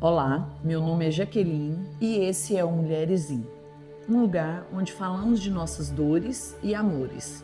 Olá, meu nome é Jaqueline e esse é o Mulheres In, um lugar onde falamos de nossas dores e amores.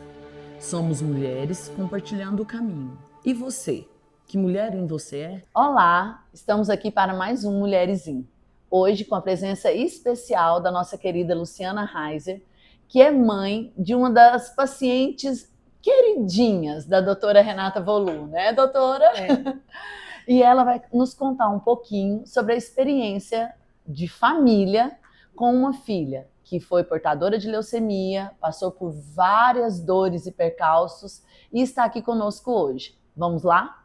Somos mulheres compartilhando o caminho. E você? Que mulher in você é? Olá, estamos aqui para mais um Mulheres In. Hoje com a presença especial da nossa querida Luciana Heiser, que é mãe de uma das pacientes queridinhas da doutora Renata Volu, né, doutora? É. E ela vai nos contar um pouquinho sobre a experiência de família com uma filha que foi portadora de leucemia, passou por várias dores e percalços e está aqui conosco hoje. Vamos lá?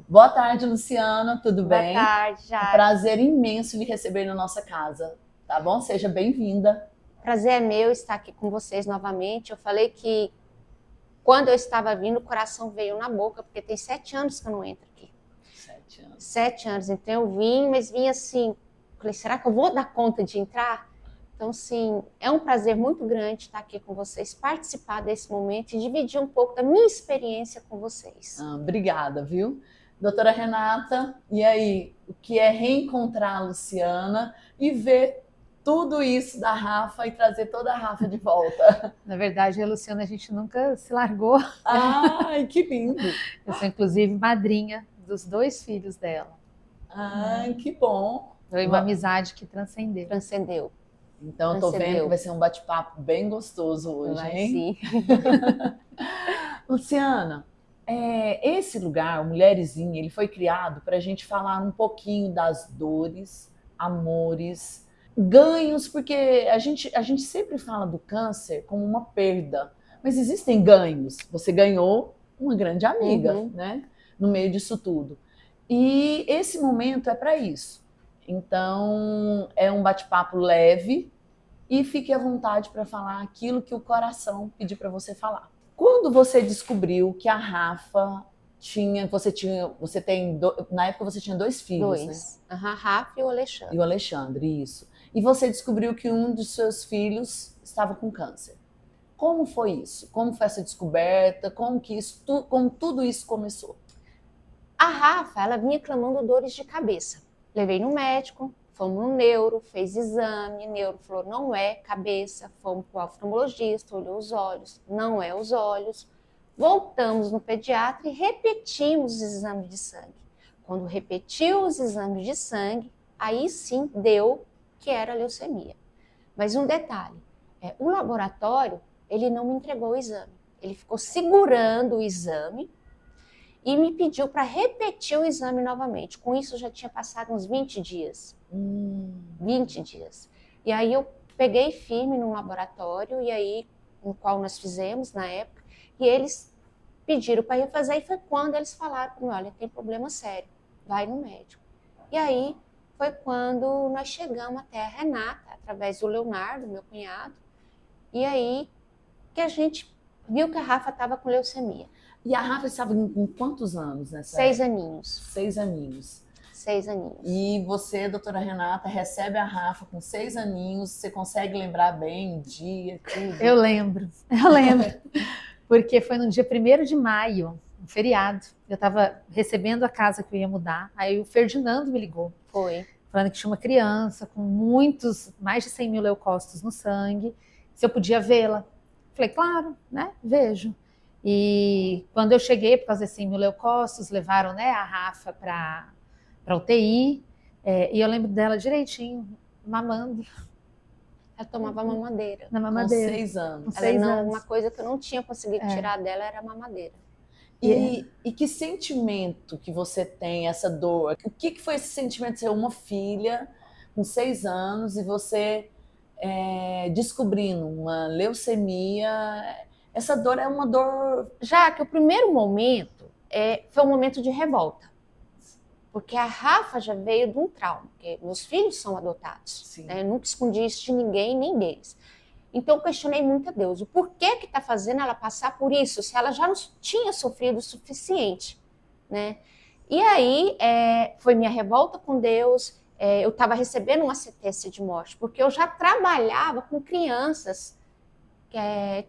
Boa tarde, Luciana, tudo bem? Boa tarde, É um prazer imenso lhe receber na nossa casa, tá bom? Seja bem-vinda. Prazer é meu estar aqui com vocês novamente. Eu falei que quando eu estava vindo, o coração veio na boca, porque tem 7 anos que eu não entro aqui. 7 anos. 7 anos, então eu vim, mas vim assim, falei, será que eu vou dar conta de entrar? Então, sim, é um prazer muito grande estar aqui com vocês, participar desse momento e dividir um pouco da minha experiência com vocês. Obrigada, viu? Doutora Renata, e aí, o que é reencontrar a Luciana e ver tudo isso da Rafa e trazer toda a Rafa de volta? Na verdade, a Luciana, a gente nunca se largou. Ai, que lindo! Eu sou, inclusive, madrinha dos 2 filhos dela. Ai, que bom! Foi uma amizade que transcendeu. Transcendeu. Então, eu tô vendo que vai ser um bate-papo bem gostoso hoje, Vai, hein? sim. Luciana, esse lugar, o Mulheres In, ele foi criado para a gente falar um pouquinho das dores, amores, ganhos, porque a gente sempre fala do câncer como uma perda, mas existem ganhos. Você ganhou uma grande amiga, né? No meio disso tudo. E esse momento é para isso. Então, é um bate-papo leve e fique à vontade para falar aquilo que o coração pedir para você falar. Quando você descobriu que a Rafa na época você tinha 2 filhos, né? A Rafa e o Alexandre. E o Alexandre, isso. E você descobriu que um dos seus filhos estava com câncer. Como foi isso? Como foi essa descoberta? Como tudo isso começou? A Rafa, ela vinha clamando dores de cabeça. Levei no médico, fomos no neuro, fez exame, o neuro falou, não é cabeça, fomos para o oftalmologista, olhou os olhos, não é os olhos. Voltamos no pediatra e repetimos os exames de sangue. Quando repetiu os exames de sangue, aí sim deu que era leucemia. Mas um detalhe, o laboratório, ele não me entregou o exame. Ele ficou segurando o exame e me pediu para repetir o exame novamente. Com isso, já tinha passado uns 20 dias. 20 dias. E aí eu peguei firme num laboratório, e aí, no qual nós fizemos na época, e eles pediram para eu fazer, e foi quando eles falaram para mim, olha, tem problema sério, vai no médico. E aí foi quando nós chegamos até a Renata, através do Leonardo, meu cunhado, e aí que a gente viu que a Rafa estava com leucemia. E a Rafa estava com quantos anos nessa 6 época? aninhos. 6 aninhos. 6 aninhos. E você, doutora Renata, recebe a Rafa com 6 aninhos, você consegue lembrar bem o dia, tudo? Eu lembro. Porque foi no dia 1º de maio, um feriado. Eu estava recebendo a casa que eu ia mudar, aí o Ferdinando me ligou. Foi. Falando que tinha uma criança com mais de 100 mil leucócitos no sangue, se eu podia vê-la. Falei, claro, né, vejo. E quando eu cheguei, por causa de 100 mil leucócitos, levaram, né, a Rafa para UTI, e eu lembro dela direitinho, mamando. Ela tomava mamadeira. Na mamadeira. Com 6 anos. Com 6 anos. Uma coisa que eu não tinha conseguido tirar dela era a mamadeira. E que sentimento que você tem, essa dor? O que foi esse sentimento de ser uma filha com 6 anos e você descobrindo uma leucemia? Essa dor é uma dor... Já que o primeiro momento foi um momento de revolta. Porque a Rafa já veio de um trauma, porque meus filhos são adotados. Né? Eu nunca escondi isso de ninguém, nem deles. Então eu questionei muito a Deus. O porquê que está fazendo ela passar por isso, se ela já não tinha sofrido o suficiente? Né? E aí foi minha revolta com Deus. Eu estava recebendo uma sentença de morte, porque eu já trabalhava com crianças que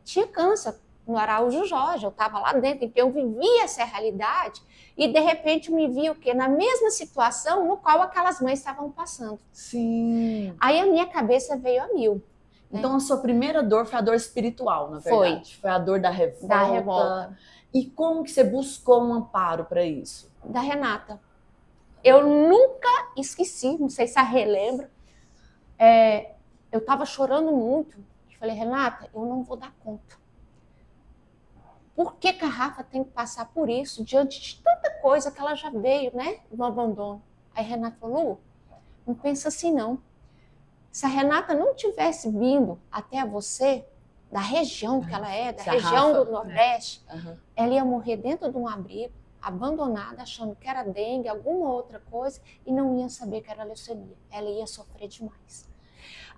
tinha câncer no Araújo Jorge, eu estava lá dentro, então eu vivia essa realidade, e de repente me vi o quê? Na mesma situação no qual aquelas mães estavam passando. Sim. Aí a minha cabeça veio a mil. Então a sua primeira dor foi a dor espiritual, na verdade. Foi a dor da revolta. Da revolta. E como que você buscou um amparo para isso? Da Renata. Eu nunca esqueci, não sei se a relembra. Eu estava chorando muito. Falei, Renata, eu não vou dar conta. Por que a Rafa tem que passar por isso diante de tanta coisa que ela já veio, né? No abandono. Aí Renata falou, Lu, não pensa assim não. Se a Renata não tivesse vindo até você, da região que ela é, da região do Nordeste, ela ia morrer dentro de um abrigo, abandonada, achando que era dengue, alguma outra coisa, e não ia saber que era leucemia. Ela ia sofrer demais.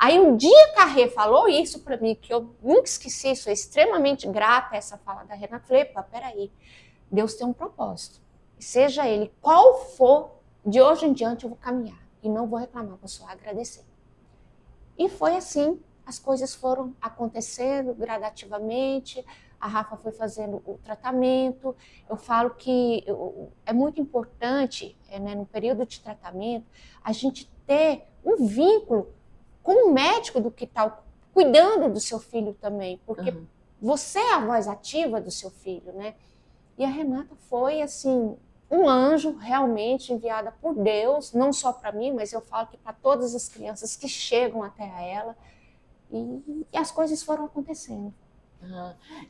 Aí um dia que a Rê falou isso para mim, que eu nunca esqueci, sou extremamente grata a essa fala da Renata, falei, peraí, Deus tem um propósito. Seja ele qual for, de hoje em diante eu vou caminhar e não vou reclamar, vou só agradecer. E foi assim, as coisas foram acontecendo gradativamente, a Rafa foi fazendo o tratamento. Eu falo que é muito importante, né, no período de tratamento, a gente ter um vínculo com o médico do que está cuidando do seu filho também, porque você é a voz ativa do seu filho, né? E a Renata foi, assim, um anjo realmente enviada por Deus, não só para mim, mas eu falo que para todas as crianças que chegam até a ela, e as coisas foram acontecendo.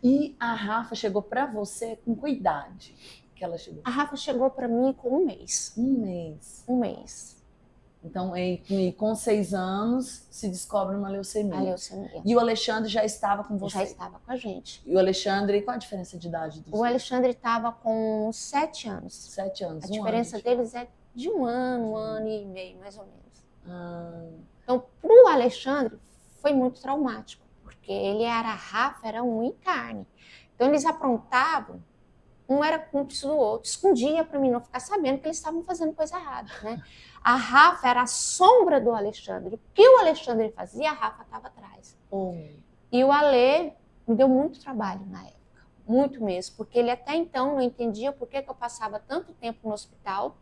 E a Rafa chegou para você com que idade que ela chegou? A Rafa chegou para mim com 1 mês. 1 mês. 1 mês. Então, com 6 anos, se descobre uma leucemia. A leucemia. E o Alexandre já estava com você? Já estava com a gente. E o Alexandre, qual a diferença de idade dos O Alexandre estava com 7 anos. 7 anos. A diferença deles é de 1 ano e meio, mais ou menos. Então, para o Alexandre, foi muito traumático, porque ele era Rafa, era um em carne. Então, eles aprontavam, um era cúmplice do outro, escondia para mim não ficar sabendo que eles estavam fazendo coisa errada, né? A Rafa era a sombra do Alexandre. O que o Alexandre fazia, a Rafa estava atrás. E o Ale me deu muito trabalho na época, muito mesmo, porque ele até então não entendia por que eu passava tanto tempo no hospital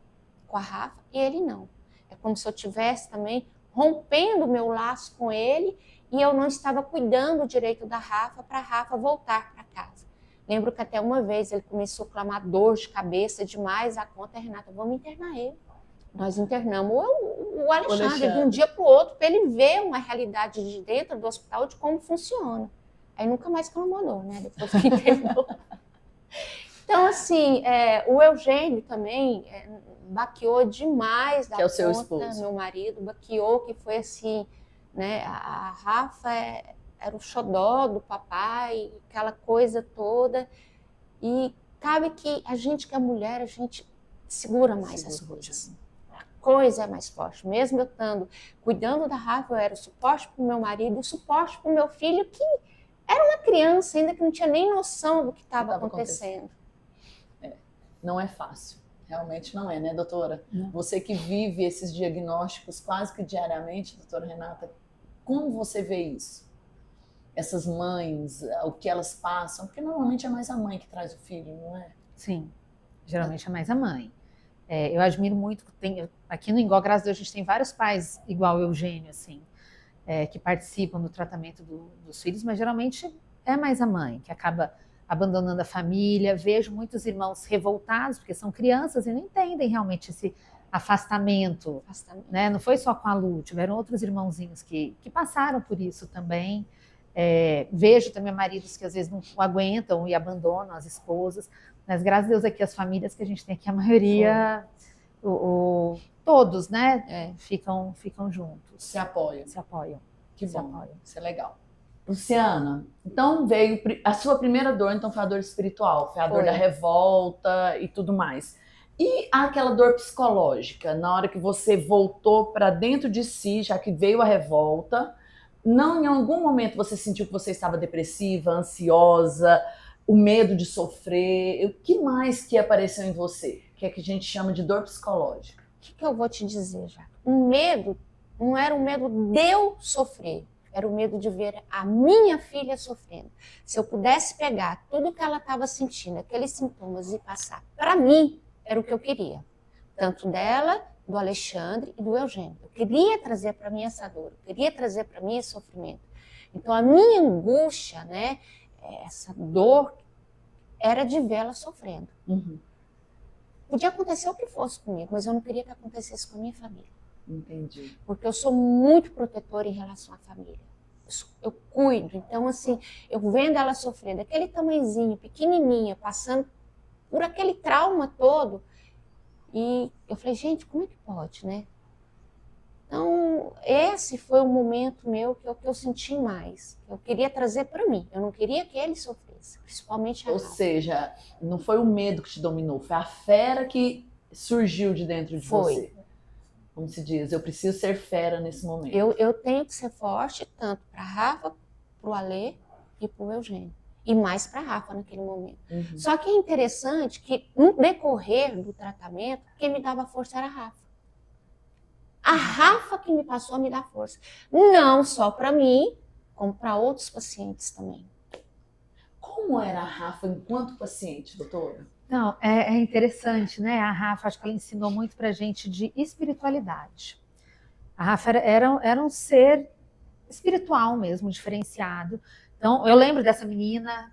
com a Rafa e ele não. É como se eu tivesse também rompendo o meu laço com ele e eu não estava cuidando direito da Rafa para a Rafa voltar para casa. Lembro que até uma vez ele começou a clamar dor de cabeça demais, a conta, Renata, vamos internar ele. Nós internamos o Alexandre de um dia para o outro para ele ver uma realidade de dentro do hospital de como funciona. Aí nunca mais clamou dor, né? Depois que internou. Então, assim, o Eugênio também baqueou demais da que é o seu conta, esposo. Meu marido baqueou, que foi assim, né? A Rafa era o xodó do papai, aquela coisa toda. E cabe que a gente que é mulher, a gente segura mais as coisas. A coisa é mais forte. Mesmo eu estando cuidando da Rafa, eu era o suporte para o meu marido, o suporte para o meu filho, que era uma criança ainda que não tinha nem noção do que estava acontecendo. Não é fácil. Realmente não é, né, doutora? Não. Você que vive esses diagnósticos quase que diariamente, doutora Renata, como você vê isso? Essas mães, o que elas passam? Porque normalmente é mais a mãe que traz o filho, não é? Sim, geralmente é mais a mãe. Eu admiro muito, aqui no Ingó, graças a Deus, a gente tem vários pais igual o Eugênio, assim, que participam do tratamento dos filhos, mas geralmente é mais a mãe, que acaba abandonando a família. Vejo muitos irmãos revoltados, porque são crianças e não entendem realmente esse afastamento. Né? Não foi só com a Lu, tiveram outros irmãozinhos que passaram por isso também. Vejo também maridos que às vezes não aguentam e abandonam as esposas, mas graças a Deus aqui as famílias que a gente tem aqui, a maioria, todos, né, ficam juntos. Se apoiam. Que bom, isso é legal. Luciana, então veio a sua primeira dor, então foi a dor espiritual, foi a dor da revolta e tudo mais. E aquela dor psicológica, na hora que você voltou para dentro de si, já que veio a revolta, não em algum momento você sentiu que você estava depressiva, ansiosa, o medo de sofrer? O que mais que apareceu em você, que é que a gente chama de dor psicológica? O que eu vou te dizer, já? O medo não era o medo de eu sofrer. Era o medo de ver a minha filha sofrendo. Se eu pudesse pegar tudo que ela estava sentindo, aqueles sintomas, e passar para mim, era o que eu queria. Tanto dela, do Alexandre e do Eugênio. Eu queria trazer para mim essa dor, eu queria trazer para mim esse sofrimento. Então, a minha angústia, né, essa dor, era de vê-la sofrendo. Uhum. Podia acontecer o que fosse comigo, mas eu não queria que acontecesse com a minha família. Entendi. Porque eu sou muito protetora em relação à família. Eu cuido. Então, assim, eu vendo ela sofrer daquele tamanhozinho, pequenininha, passando por aquele trauma todo, e eu falei, gente, como é que pode, né? Então, esse foi o momento meu que eu senti mais. Eu queria trazer para mim. Eu não queria que ele sofresse, principalmente a Ou Rafa. seja, não foi o medo que te dominou, foi a fera que surgiu de dentro de Foi. você. Como se diz, eu preciso ser fera nesse momento. Eu tenho que ser forte tanto para a Rafa, para o Alê e para o Eugênio. E mais para a Rafa naquele momento. Uhum. Só que é interessante que no decorrer do tratamento, quem me dava força era a Rafa. A Rafa que me passou a me dar força. Não só para mim, como para outros pacientes também. Como era a Rafa enquanto paciente, doutora? Não, é interessante, né? A Rafa, acho que ela ensinou muito pra gente de espiritualidade. A Rafa era um ser espiritual mesmo, diferenciado. Então, eu lembro dessa menina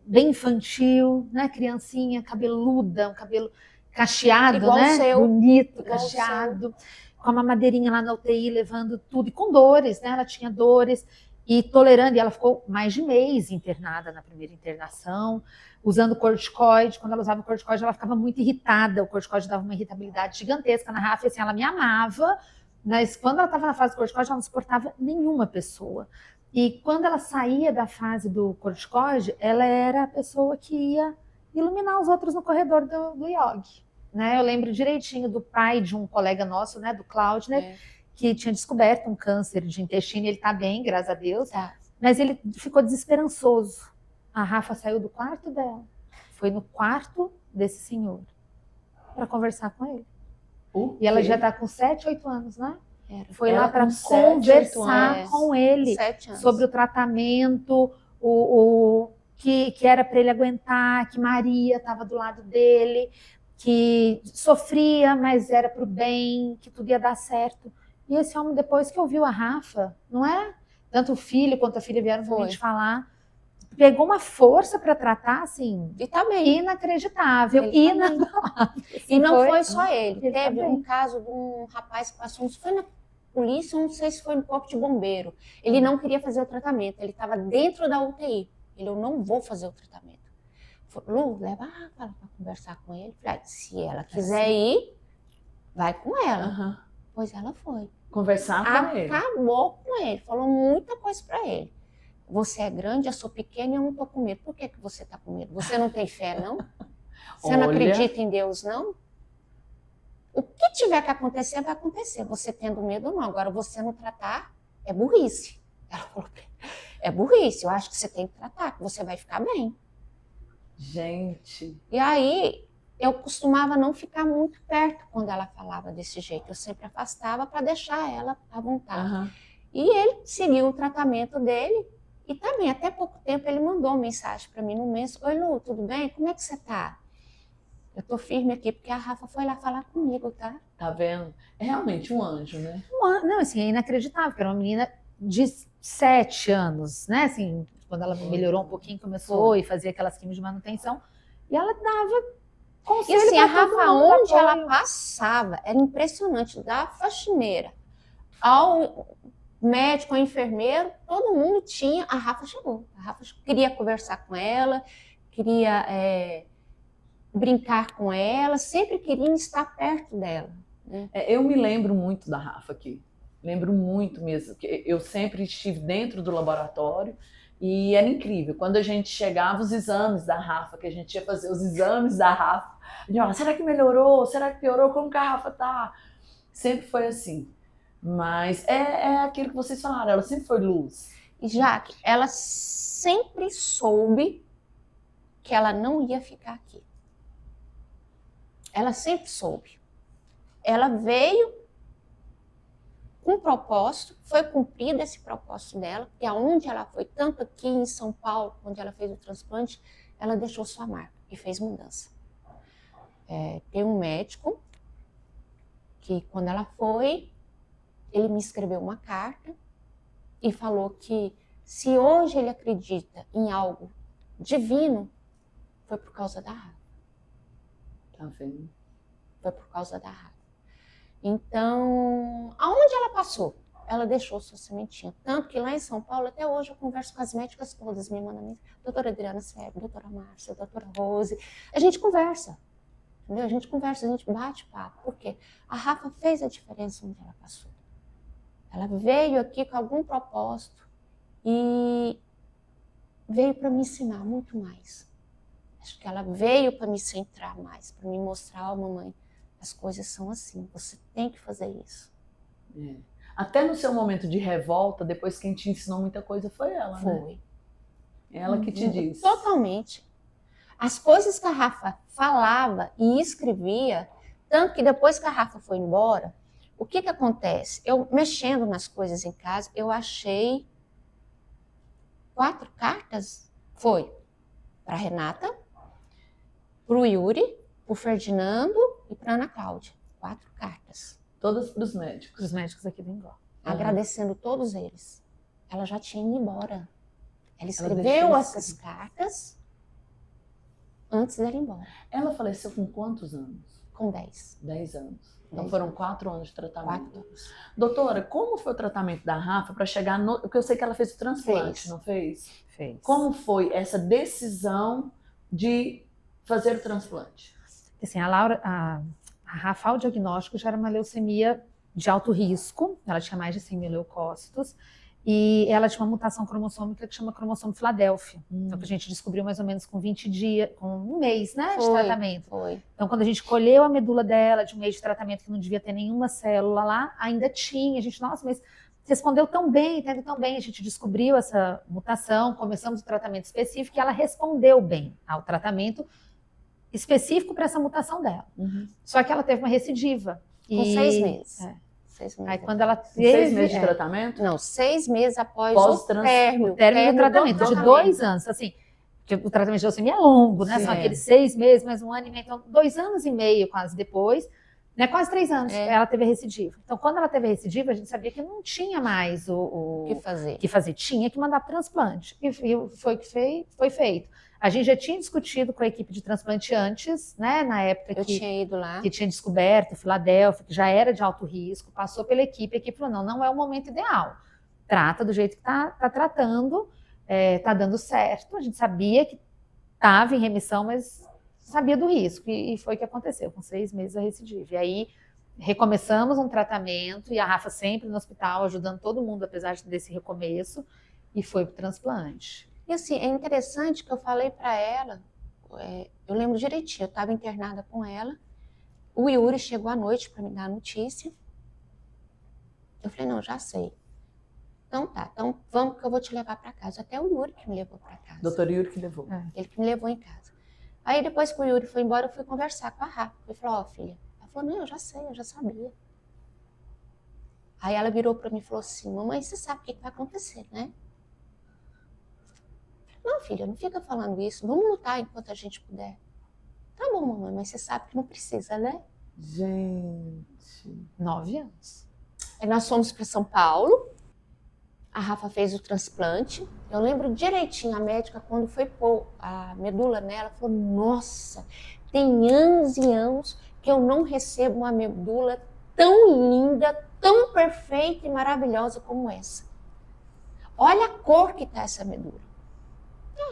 bem infantil, né? Criancinha, cabeluda, um cabelo cacheado, Igual né? o seu. Bonito, Igual o cacheado, com uma madeirinha lá na UTI, levando tudo, e com dores, né? Ela tinha dores. E tolerando, e ela ficou mais de mês internada na primeira internação, usando corticoide. Quando ela usava o corticoide, ela ficava muito irritada, o corticoide dava uma irritabilidade gigantesca na Rafa, e assim, ela me amava, mas quando ela estava na fase do corticoide, ela não suportava nenhuma pessoa. E quando ela saía da fase do corticoide, ela era a pessoa que ia iluminar os outros no corredor do iogue. Né? Eu lembro direitinho do pai de um colega nosso, né, do Claudner, que tinha descoberto um câncer de intestino, ele está bem, graças a Deus, mas ele ficou desesperançoso. A Rafa saiu do quarto dela, foi no quarto desse senhor para conversar com ele. E ela já está com 7, 8 anos, né? Foi Ela lá para com 7, 8 conversar anos. com ele 7 anos. sobre o tratamento, que era para ele aguentar, que Maria estava do lado dele, que sofria, mas era para o bem, que tudo ia dar certo. E esse homem, depois que ouviu a Rafa, não é? Tanto o filho quanto a filha vieram pra gente falar, pegou uma força para tratar, assim, E tá bem. inacreditável, Ele tá inabalável. E não foi só ele. Ele tá Teve bem. um caso de um rapaz que passou, não foi na polícia, não sei se foi no corpo de bombeiro. Ele não queria fazer o tratamento, ele estava dentro da UTI. Eu não vou fazer o tratamento. Falou, Lu, leva a Rafa para conversar com ele. Falei, se ela quiser ir, vai com ela. Uhum. Pois ela foi. Conversar com ele. Acabou com ele, falou muita coisa para ele. Você é grande, eu sou pequena e eu não tô com medo. Por que você tá com medo? Você não tem fé, não? Você não acredita em Deus, não? O que tiver que acontecer, vai acontecer. Você tendo medo ou não. Agora, você não tratar, é burrice. Ela falou, é burrice, eu acho que você tem que tratar, que você vai ficar bem. Gente. E aí, eu costumava não ficar muito perto quando ela falava desse jeito. Eu sempre afastava para deixar ela à vontade. Uhum. E ele seguiu o tratamento dele. E também, até pouco tempo, ele mandou uma mensagem para mim no mês. Oi, Lu, tudo bem? Como é que você tá? Eu tô firme aqui, porque a Rafa foi lá falar comigo, tá? Tá vendo? É realmente um anjo, né? Não, assim, é inacreditável, porque era uma menina de 7 anos, né? Assim, quando ela melhorou um pouquinho, começou e fazia aquelas químicas de manutenção. E ela dava conselho. E assim, a pra todo Rafa, mundo, onde apoio. ela passava, era impressionante. Da faxineira ao médico, ao enfermeiro, todo mundo tinha. A Rafa chegou. A Rafa queria conversar com ela, queria brincar com ela, sempre queria estar perto dela. Né? Eu me lembro muito da Rafa aqui. Lembro muito mesmo. Que eu sempre estive dentro do laboratório. E era incrível, quando a gente chegava os exames da Rafa, que a gente ia fazer os exames da Rafa, a gente falava, será que melhorou? Será que piorou? Como que a Rafa tá? Sempre foi assim. Mas é aquilo que vocês falaram, ela sempre foi luz. E Jaque, ela sempre soube que ela não ia ficar aqui. Ela sempre soube. Ela veio com um propósito, foi cumprido esse propósito dela, porque aonde ela foi, tanto aqui em São Paulo, onde ela fez o transplante, ela deixou sua marca e fez mudança. Tem um médico que, quando ela foi, ele me escreveu uma carta e falou que se hoje ele acredita em algo divino, foi por causa da Rafa. Tá vendo? Foi por causa da Rafa. Então, aonde ela passou? Ela deixou sua sementinha. Tanto que lá em São Paulo, até hoje, eu converso com as médicas todas, me mandam mensagem. Doutora Adriana Sérgio, doutora Márcia, doutora Rose. A gente conversa, entendeu? A gente conversa, a gente bate papo. Por quê? A Rafa fez a diferença onde ela passou. Ela veio aqui com algum propósito e veio para me ensinar muito mais. Acho que ela veio para me centrar mais, para me mostrar, mamãe, as coisas são assim, você tem que fazer isso. Até no seu momento de revolta, depois quem te ensinou muita coisa foi ela, né? Foi. Ela que te disse. Totalmente. As coisas que a Rafa falava e escrevia, tanto que depois que a Rafa foi embora, o que acontece? Eu, mexendo nas coisas em casa, eu achei 4 cartas. Foi para Renata, para o Yuri, para o Ferdinando e para Ana Cláudia. 4 cartas. Todas para os médicos. Os médicos aqui do Engol. Agradecendo todos eles. Ela já tinha ido embora. Ela escreveu deixou essas cartas antes dela ir embora. Ela faleceu com quantos anos? Com 10. 10 anos. Então 10 foram 4 anos de tratamento. 4 anos. Doutora, como foi o tratamento da Rafa para chegar no... Porque eu sei que ela fez o transplante, Fez. não fez? Fez. Como foi essa decisão de fazer o transplante? Assim, a Rafa, o diagnóstico já era uma leucemia de alto risco, ela tinha mais de 100 mil leucócitos, e ela tinha uma mutação cromossômica que chama cromossomo Filadélfia. Então, que a gente descobriu mais ou menos com 20 dias, com um mês, né, de tratamento. Foi. Então, quando a gente colheu a medula dela, de um mês de tratamento que não devia ter nenhuma célula lá, ainda tinha. A gente, nossa, mas respondeu tão bem, teve tão bem. A gente descobriu essa mutação, começamos o tratamento específico e ela respondeu bem ao tratamento específico para essa mutação dela. Só que ela teve uma recidiva. Com 6 meses. 6 meses. Aí quando ela teve... 6 meses de tratamento? Não, 6 meses após o término do tratamento, de 2 anos, assim, porque o tratamento de leucemia é longo, né? Sim, São aqueles 6 meses, mais um ano e meio, então 2 anos e meio quase depois, né? Quase 3 anos, ela teve a recidiva. Então, quando ela teve a recidiva, a gente sabia que não tinha mais o que fazer. Tinha que mandar transplante. E foi que foi feito. A gente já tinha discutido com a equipe de transplante antes, né? Na época eu tinha ido lá. Que tinha descoberto Filadélfia, que já era de alto risco, passou pela equipe, a equipe falou, não é o momento ideal. Trata do jeito que tá tratando, tá dando certo. A gente sabia que estava em remissão, mas sabia do risco. E foi o que aconteceu, com 6 meses a recidiva. E aí recomeçamos um tratamento, e a Rafa sempre no hospital, ajudando todo mundo, apesar desse recomeço, e foi para o transplante. E assim, é interessante que eu falei para ela, eu lembro direitinho, eu estava internada com ela, o Yuri chegou à noite para me dar a notícia. Eu falei, não, já sei. Então tá, então vamos que eu vou te levar para casa. Até o Yuri que me levou para casa. Doutor Yuri que levou. Ele que me levou em casa. Aí depois que o Yuri foi embora, eu fui conversar com a Rafa. Eu falei, ó, filha. Ela falou, não, eu já sei, eu já sabia. Aí ela virou para mim e falou assim, mamãe, você sabe o que vai acontecer, né? Não, filha, não fica falando isso. Vamos lutar enquanto a gente puder. Tá bom, mamãe, mas você sabe que não precisa, né? Gente. 9 anos. Aí nós fomos para São Paulo. A Rafa fez o transplante. Eu lembro direitinho, a médica, quando foi pôr a medula nela, falou, nossa, tem anos e anos que eu não recebo uma medula tão linda, tão perfeita e maravilhosa como essa. Olha a cor que tá essa medula.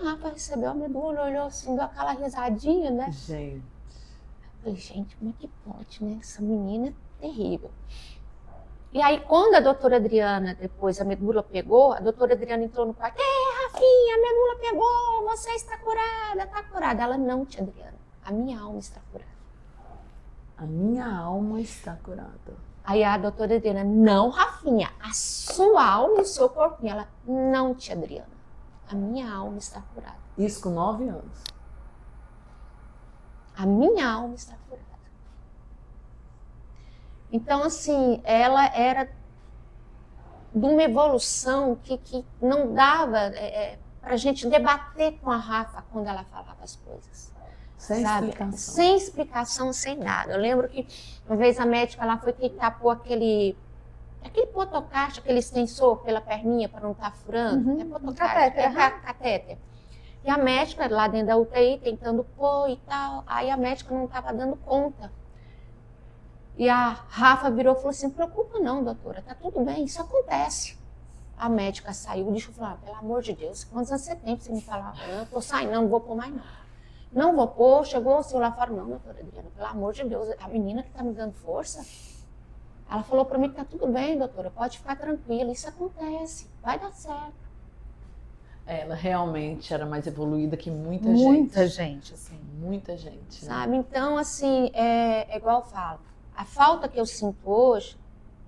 A Rafa recebeu a medula, olhou assim, deu aquela risadinha, né? Gente. Eu falei, gente, como é que pode, né? Essa menina é terrível. E aí, quando a doutora Adriana, depois a medula pegou, a doutora Adriana entrou no quarto, Rafinha, a medula pegou, você está curada, está curada. Ela, não, tia Adriana, a minha alma está curada. A minha alma está curada. Aí a doutora Adriana, não, Rafinha, a sua alma e o seu corpinho. Ela, não, tia Adriana. A minha alma está curada. Isso com 9 anos. A minha alma está curada. Então, assim, ela era de uma evolução que não dava para a gente debater com a Rafa quando ela falava as coisas. Sem sabe? explicação. Sem explicação, sem nada. Eu lembro que uma vez a médica lá foi tentar pôr aquele potocaixa, aquele extensor pela perninha para não estar furando. Uhum. É potocaixa, Catéter, é catéter. E a médica lá dentro da UTI tentando pôr e tal. Aí a médica não estava dando conta. E a Rafa virou e falou assim: não preocupa não, doutora, tá tudo bem, isso acontece. A médica saiu, o bicho falou: pelo amor de Deus, quantos anos você tem pra você me falar? Eu tô saindo, não vou pôr mais não. Não vou pôr, chegou o senhor lá fora, não, doutora Adriana, pelo amor de Deus, a menina que tá me dando força. Ela falou pra mim que tá tudo bem, doutora, pode ficar tranquila, isso acontece, vai dar certo. Ela realmente era mais evoluída que muita gente. Muita gente, assim. Muita gente. Né? Sabe? Então, assim, é igual eu falo, a falta que eu sinto hoje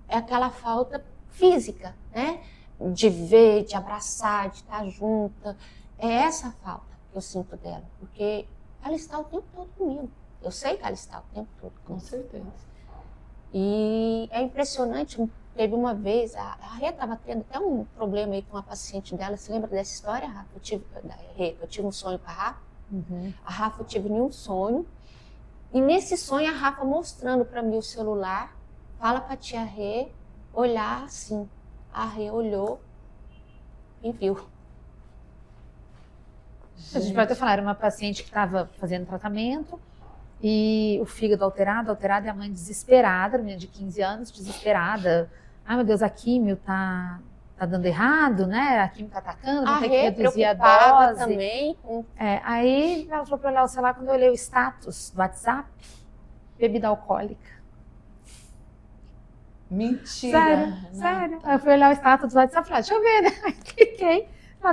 é aquela falta física, né? De ver, de abraçar, de estar junta. É essa a falta que eu sinto dela, porque ela está o tempo todo comigo. Eu sei que ela está o tempo todo Com comigo. certeza. E é impressionante, teve uma vez, a Rê estava tendo até um problema aí com uma paciente dela. Você lembra dessa história, Rafa? Eu tive um sonho com a Rafa. Uhum. A Rafa teve nenhum sonho. E nesse sonho a Rafa mostrando para mim o celular, fala para a tia Rê olhar assim. A Rê olhou e viu. A gente pode até falar, era uma paciente que estava fazendo tratamento e o fígado alterado e a mãe desesperada, menina de 15 anos, desesperada. Ai, meu Deus, a químio tá dando errado, né? A químio tá atacando, A vão ter que Rê reduzir a preocupada dose. também. Aí ela falou para olhar o celular, quando eu olhei o status do WhatsApp, bebida alcoólica. Mentira. Sério. Aí eu fui olhar o status do WhatsApp e falei, deixa eu ver, né? Aí cliquei,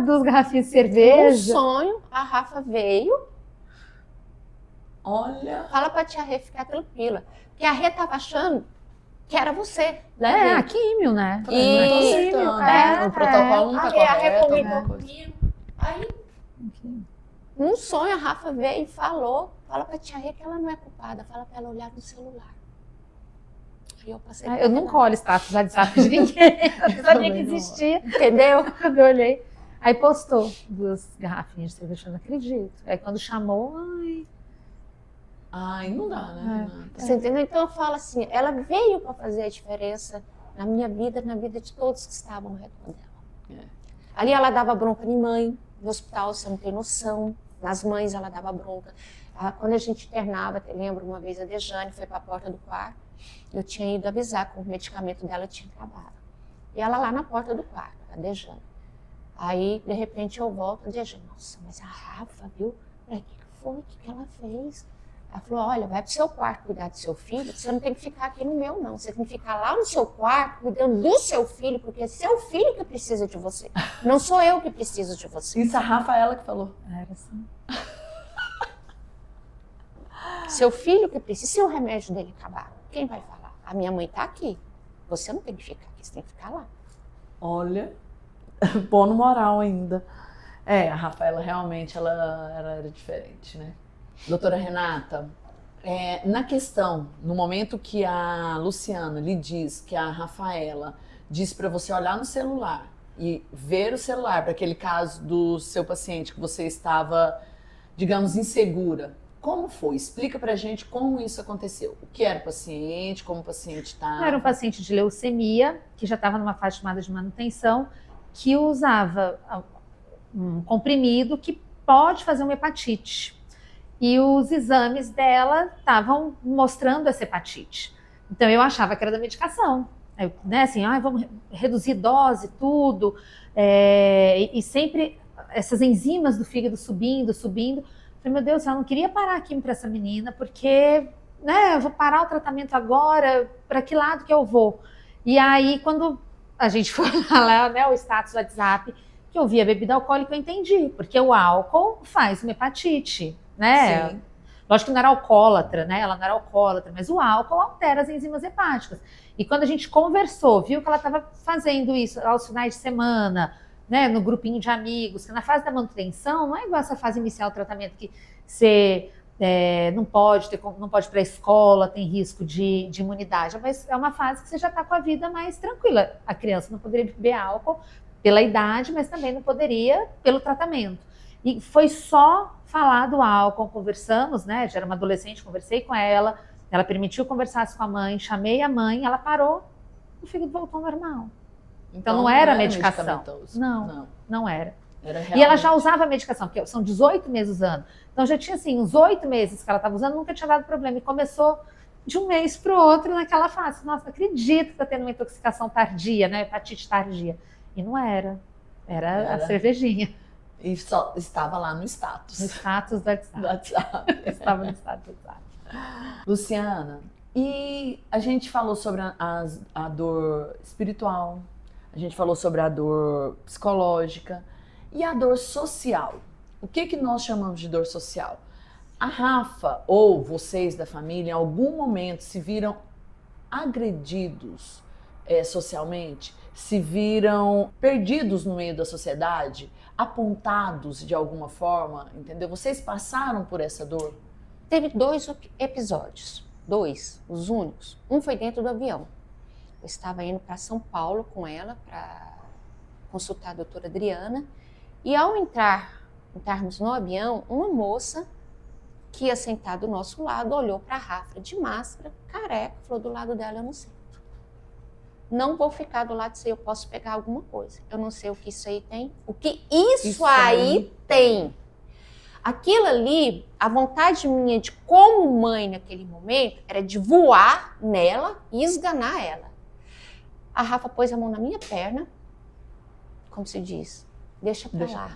2 garrafinhas de No cerveja. sonho, a Rafa veio, Olha. fala pra tia Rê ficar tranquila. Porque a Rê tava achando que era você, né? A químio, né? Não tô acertando. O protocolo não tá A Rê correto. comentou alguma coisa. comigo. Aí, num sonho, a Rafa veio e falou, fala pra tia Rê que ela não é culpada, fala pra ela olhar no celular. E eu passei Eu nunca olho status do WhatsApp de ninguém. Eu não sabia que existia. Entendeu? Quando eu olhei. Aí postou 2 garrafinhas de cerveja, eu não acredito. Aí quando chamou, Ai, não dá, né, Renata? Você entendeu? Então eu falo assim, ela veio para fazer a diferença na minha vida, na vida de todos que estavam ao redor dela. É. Ali ela dava bronca em mãe, no hospital você não tem noção, nas mães ela dava bronca. Quando a gente internava, eu lembro uma vez a Dejane foi para a porta do quarto, eu tinha ido avisar que o medicamento dela tinha acabado. E ela lá na porta do quarto, a Dejane. Aí, de repente, eu volto, a Dejane, nossa, mas a Rafa, viu? Eu falei, o que foi? O que ela fez? Ela falou, olha, vai pro seu quarto cuidar do seu filho, você não tem que ficar aqui no meu, não. Você tem que ficar lá no seu quarto cuidando do seu filho, porque é seu filho que precisa de você. Não sou eu que preciso de você. Isso a Rafaela que falou. era assim. Seu filho que precisa. Se o remédio dele acabar, quem vai falar? A minha mãe tá aqui. Você não tem que ficar aqui, você tem que ficar lá. Olha, bom moral ainda. A Rafaela realmente ela era diferente, né? Doutora Renata, na questão, no momento que a Luciana lhe diz que a Rafaela disse para você olhar no celular e ver o celular, para aquele caso do seu paciente que você estava, digamos, insegura, como foi? Explica pra gente como isso aconteceu. O que era o paciente, como o paciente estava. Era um paciente de leucemia, que já estava numa fase chamada de manutenção, que usava um comprimido que pode fazer uma hepatite. E os exames dela estavam mostrando essa hepatite. Então eu achava que era da medicação. Eu, né, assim, vamos reduzir dose, tudo. E sempre essas enzimas do fígado subindo. Falei, meu Deus, eu não queria parar aqui para essa menina, porque né, eu vou parar o tratamento agora, para que lado que eu vou? E aí, quando a gente foi lá, né, o status do WhatsApp, que eu vi a bebida alcoólica, eu entendi, porque o álcool faz uma hepatite. Né? Sim. Lógico que não era alcoólatra, né? Ela não era alcoólatra, mas o álcool altera as enzimas hepáticas. E quando a gente conversou, viu que ela estava fazendo isso aos finais de semana, né? No grupinho de amigos, que na fase da manutenção não é igual essa fase inicial do tratamento que você não pode ir para a escola, tem risco de imunidade, mas é uma fase que você já está com a vida mais tranquila. A criança não poderia beber álcool pela idade, mas também não poderia pelo tratamento. E foi só falar do álcool, conversamos, né? Já era uma adolescente, conversei com ela permitiu que conversasse com a mãe, chamei a mãe, ela parou, o fígado voltou ao normal. Então não era medicação. Não era. E ela já usava a medicação, porque são 18 meses usando. Então já tinha assim, uns 8 meses que ela estava usando, nunca tinha dado problema. E começou de um mês para o outro naquela fase. Nossa, não acredito que está tendo uma intoxicação tardia, né? Hepatite tardia. E não era. Era a cervejinha. E só estava lá no status. No status do WhatsApp. Estava no status do WhatsApp. Luciana, e a gente falou sobre a dor espiritual, a gente falou sobre a dor psicológica e a dor social. O que nós chamamos de dor social? A Rafa ou vocês da família em algum momento se viram agredidos socialmente? Se viram perdidos no meio da sociedade? Apontados de alguma forma? Entendeu? Vocês passaram por essa dor? Teve 2 episódios, 2, os únicos. Um foi dentro do avião. Eu estava indo para São Paulo com ela para consultar a doutora Adriana. E ao entrarmos no avião, uma moça que ia sentar do nosso lado olhou para a Rafa de máscara, careca, falou do lado dela, eu não sento. Não vou ficar do lado disso, eu posso pegar alguma coisa. Eu não sei o que isso aí tem. O que isso aí tem? Aquilo ali, a vontade minha de como mãe naquele momento era de voar nela e esganar ela. A Rafa pôs a mão na minha perna, como se diz, deixa pra lá.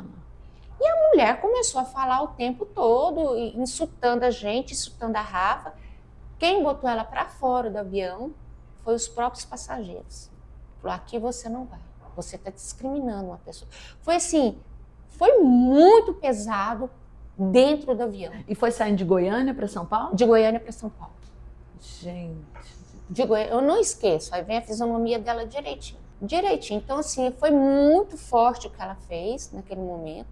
E a mulher começou a falar o tempo todo, insultando a gente, insultando a Rafa. Quem botou ela para fora do avião foi os próprios passageiros. Falou, aqui você não vai, você está discriminando uma pessoa. Foi assim, foi muito pesado dentro do avião. E foi saindo de Goiânia para São Paulo? De Goiânia para São Paulo. Gente. De Goiânia, eu não esqueço, aí vem a fisionomia dela direitinho. Então assim, foi muito forte o que ela fez naquele momento.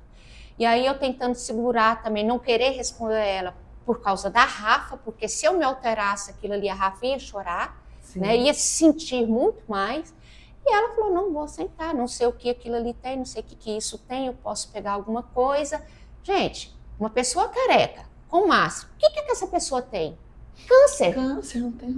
E aí eu tentando segurar também, não querer responder a ela por causa da Rafa, porque se eu me alterasse aquilo ali, a Rafa ia chorar, né, ia se sentir muito mais. E ela falou, não vou sentar, não sei o que aquilo ali tem, não sei o que isso tem, eu posso pegar alguma coisa. Gente, uma pessoa careca, com máscara, o que essa pessoa tem? Câncer.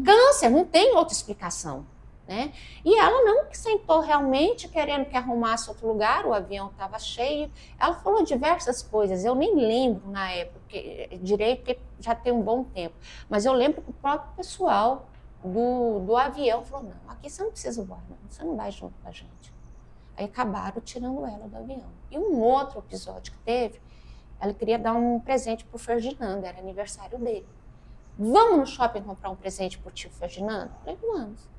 Câncer, não tem outra explicação. Né? E ela não sentou realmente querendo que arrumasse outro lugar, o avião estava cheio. Ela falou diversas coisas, eu nem lembro na época direito, porque já tem um bom tempo, mas eu lembro que o próprio pessoal do avião falou, não, aqui você não precisa voar, não, você não vai junto com a gente. Aí acabaram tirando ela do avião. E um outro episódio que teve, ela queria dar um presente pro Ferdinando, era aniversário dele. Vamos no shopping comprar um presente pro tio Ferdinando? Eu falei, vamos.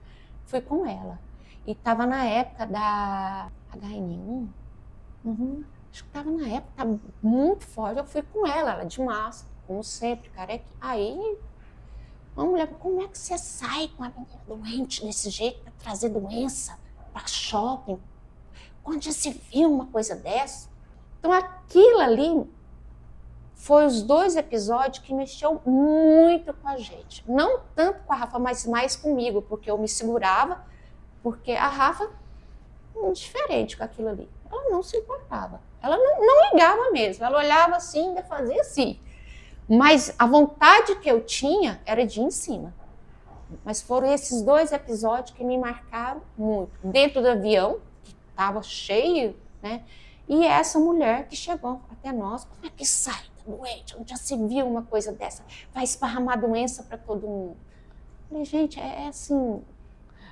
Fui com ela. E estava na época da HN1. Acho que estava na época, estava muito forte. Eu fui com ela de máscara, como sempre, careca. Aí, uma mulher, como é que você sai com a menina doente desse jeito para trazer doença para shopping? Quando já se viu uma coisa dessa? Então, aquilo ali foi os 2 episódios que mexeu muito com a gente. Não tanto com a Rafa, mas mais comigo, porque eu me segurava, porque a Rafa, diferente com aquilo ali, ela não se importava. Ela não ligava mesmo, ela olhava assim, ainda fazia assim. Mas a vontade que eu tinha era de ir em cima. Mas foram esses 2 episódios que me marcaram muito. Dentro do avião, que estava cheio, né? E essa mulher que chegou até nós, como é que sai? Doente, onde já se viu uma coisa dessa, vai esparramar doença para todo mundo. Eu falei, gente, é assim.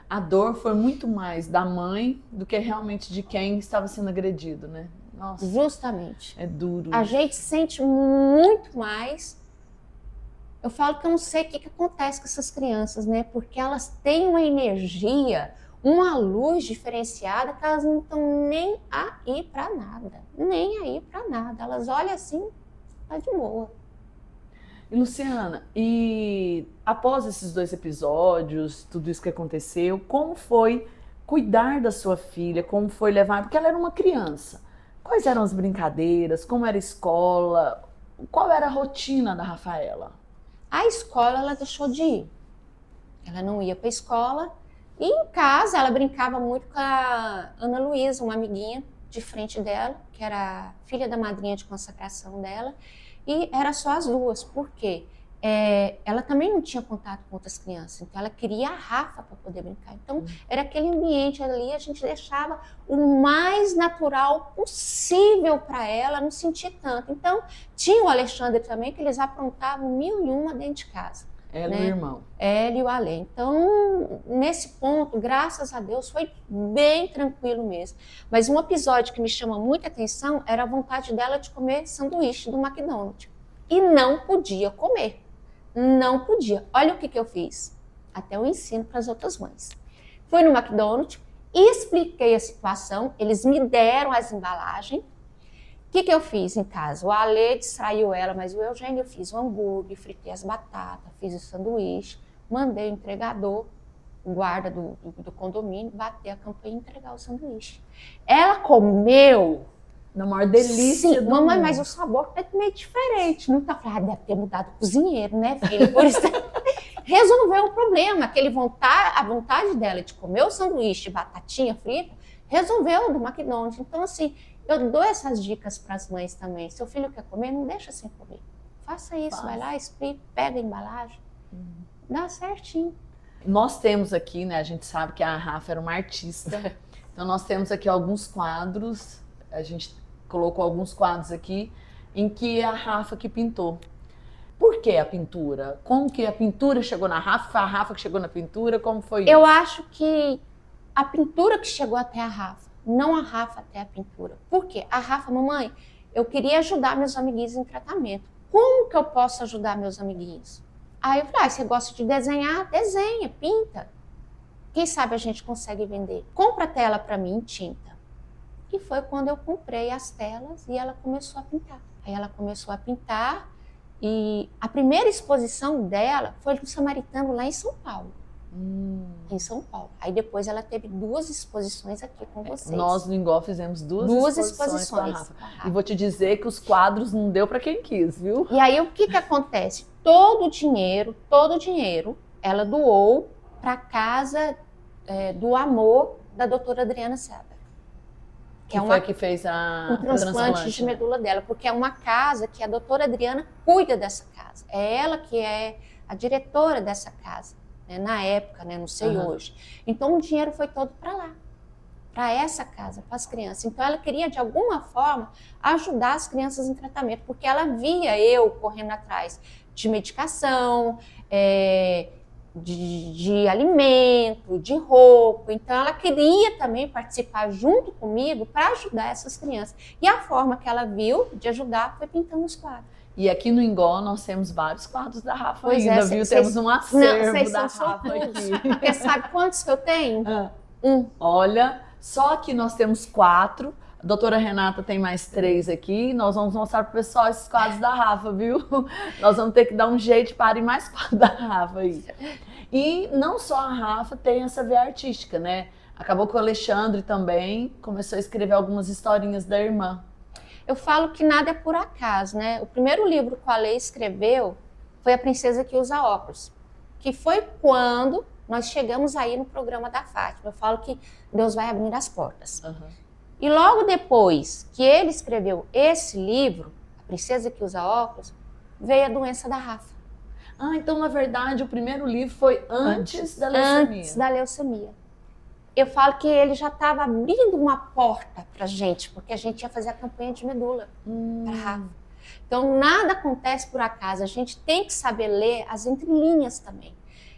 A dor foi muito mais da mãe do que realmente de quem estava sendo agredido, né? Nossa. Justamente. É duro. A gente sente muito mais. Eu falo que eu não sei o que acontece com essas crianças, né? Porque elas têm uma energia, uma luz diferenciada que elas não estão nem aí para nada. Nem aí para nada. Elas olham assim, tá de boa. E Luciana, e após esses 2 episódios, tudo isso que aconteceu, como foi cuidar da sua filha? Como foi levar? Porque ela era uma criança. Quais eram as brincadeiras? Como era a escola? Qual era a rotina da Rafaela? A escola ela deixou de ir. Ela não ia para a escola. E em casa ela brincava muito com a Ana Luísa, uma amiguinha de frente dela, que era a filha da madrinha de consagração dela, e era só as duas. Por quê? Ela também não tinha contato com outras crianças, então ela queria a Rafa para poder brincar. Então, era aquele ambiente ali, a gente deixava o mais natural possível para ela, não sentir tanto. Então, tinha o Alexandre também, que eles aprontavam 1001 dentro de casa. Ela e o irmão. Ela e o Ale. Então, nesse ponto, graças a Deus, foi bem tranquilo mesmo. Mas um episódio que me chama muita atenção era a vontade dela de comer sanduíche do McDonald's. E não podia comer. Não podia. Olha o que eu fiz. Até eu ensino para as outras mães. Fui no McDonald's, expliquei a situação, eles me deram as embalagens. O que eu fiz em casa? O Ale distraiu ela, mas o Eugênio, eu fiz o hambúrguer, fritei as batatas, fiz o sanduíche, mandei o entregador, o guarda do condomínio, bater a campainha e entregar o sanduíche. Ela comeu. Na maior delícia. Sim, mamãe, mas o sabor é meio diferente. Não tá falando, deve ter mudado o cozinheiro, né, filha? Por isso, resolveu o problema. A vontade dela de comer o sanduíche de batatinha frita, resolveu do McDonald's. Então, assim, eu dou essas dicas para as mães também. Seu filho quer comer, não deixa sem comer. Faça isso, vai lá, explica, pega a embalagem, dá certinho. Nós temos aqui, né, a gente sabe que a Rafa era uma artista, então nós temos aqui alguns quadros, a gente colocou alguns quadros aqui, em que é a Rafa que pintou. Por que a pintura? Como que a pintura chegou na Rafa? Foi a Rafa que chegou na pintura? Como foi isso? Eu acho que a pintura que chegou até a Rafa, não a Rafa até a pintura. Por quê? A Rafa, mamãe, eu queria ajudar meus amiguinhos em tratamento. Como que eu posso ajudar meus amiguinhos? Aí eu falei, você gosta de desenhar? Desenha, pinta. Quem sabe a gente consegue vender. Compra tela para mim em tinta. E foi quando eu comprei as telas e ela começou a pintar. Aí ela começou a pintar e a primeira exposição dela foi no Samaritano, lá em São Paulo. Em São Paulo. Aí depois ela teve 2 exposições aqui com vocês. Nós no Ingol fizemos duas exposições com a Rafa. E vou te dizer que os quadros não deu para quem quis, viu? E aí o que acontece? Todo o dinheiro, ela doou para a Casa do Amor da doutora Adriana Seber. Que foi que fez o transplante de medula dela, porque é uma casa que a doutora Adriana cuida dessa casa. É ela que é a diretora dessa casa, né? Na época, né? Não sei hoje. Então o dinheiro foi todo para lá, para essa casa, para as crianças. Então ela queria de alguma forma ajudar as crianças em tratamento, porque ela via eu correndo atrás de medicação, de alimento, de roupa. Então ela queria também participar junto comigo para ajudar essas crianças. E a forma que ela viu de ajudar foi pintando os quadros. E aqui no Ingol nós temos vários quadros da Rafa pois ainda, viu? Temos um acervo da Rafa aqui. Porque sabe quantos que eu tenho? Olha, só que nós temos 4. A doutora Renata tem mais 3 aqui. Nós vamos mostrar pro pessoal esses quadros da Rafa, viu? Nós vamos ter que dar um jeito para ir mais quadros da Rafa aí. E não só a Rafa tem essa veia artística, né? Acabou que o Alexandre também começou a escrever algumas historinhas da irmã. Eu falo que nada é por acaso, né? O primeiro livro que o Ale escreveu foi A Princesa que Usa Óculos, que foi quando nós chegamos aí no programa da Fátima. Eu falo que Deus vai abrir as portas. E logo depois que ele escreveu esse livro, A Princesa que Usa Óculos, veio a doença da Rafa. Então, na verdade, o primeiro livro foi antes da leucemia. Antes da leucemia. Eu falo que ele já estava abrindo uma porta pra gente, porque a gente ia fazer a campanha de medula para Rafa. Então, nada acontece por acaso. A gente tem que saber ler as entrelinhas também.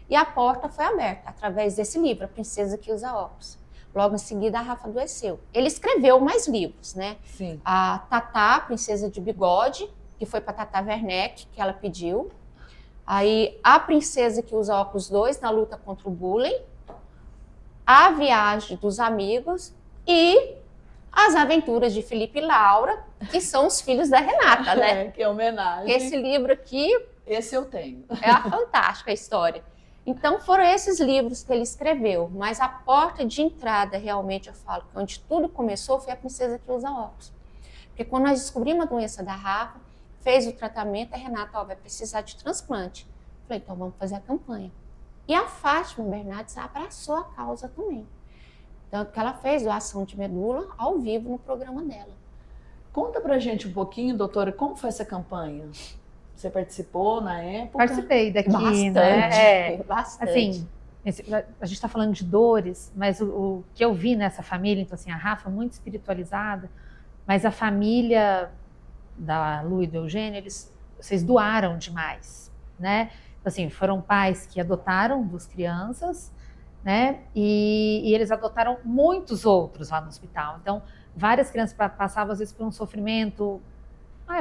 E a porta foi aberta através desse livro, A Princesa que Usa Óculos. Logo em seguida, a Rafa adoeceu. Ele escreveu mais livros, né? Sim. A Tatá, Princesa de Bigode, que foi para Tatá Werneck, que ela pediu. Aí, A Princesa que Usa Óculos 2, na luta contra o bullying. A Viagem dos Amigos e As Aventuras de Felipe e Laura, que são os filhos da Renata, né? Que é homenagem. Esse livro aqui... Esse eu tenho. É fantástica a história. Então, foram esses livros que ele escreveu, mas a porta de entrada, realmente, eu falo, que onde tudo começou foi A Princesa que Usa Óculos. Porque quando nós descobrimos a doença da Rafa, fez o tratamento, a Renata, vai precisar de transplante. Falei, então vamos fazer a campanha. E a Fátima Bernardes abraçou a causa também. Tanto que ela fez doação de medula ao vivo no programa dela. Conta pra gente um pouquinho, doutora, como foi essa campanha? Você participou na época? Participei daqui, Bastante, né? bastante. Assim, a gente está falando de dores, mas o que eu vi nessa família, então assim, a Rafa muito espiritualizada, mas a família da Lu e do Eugênio, vocês doaram demais, né? Assim, foram pais que adotaram 2 crianças, né? E eles adotaram muitos outros lá no hospital. Então, várias crianças passavam às vezes por um sofrimento,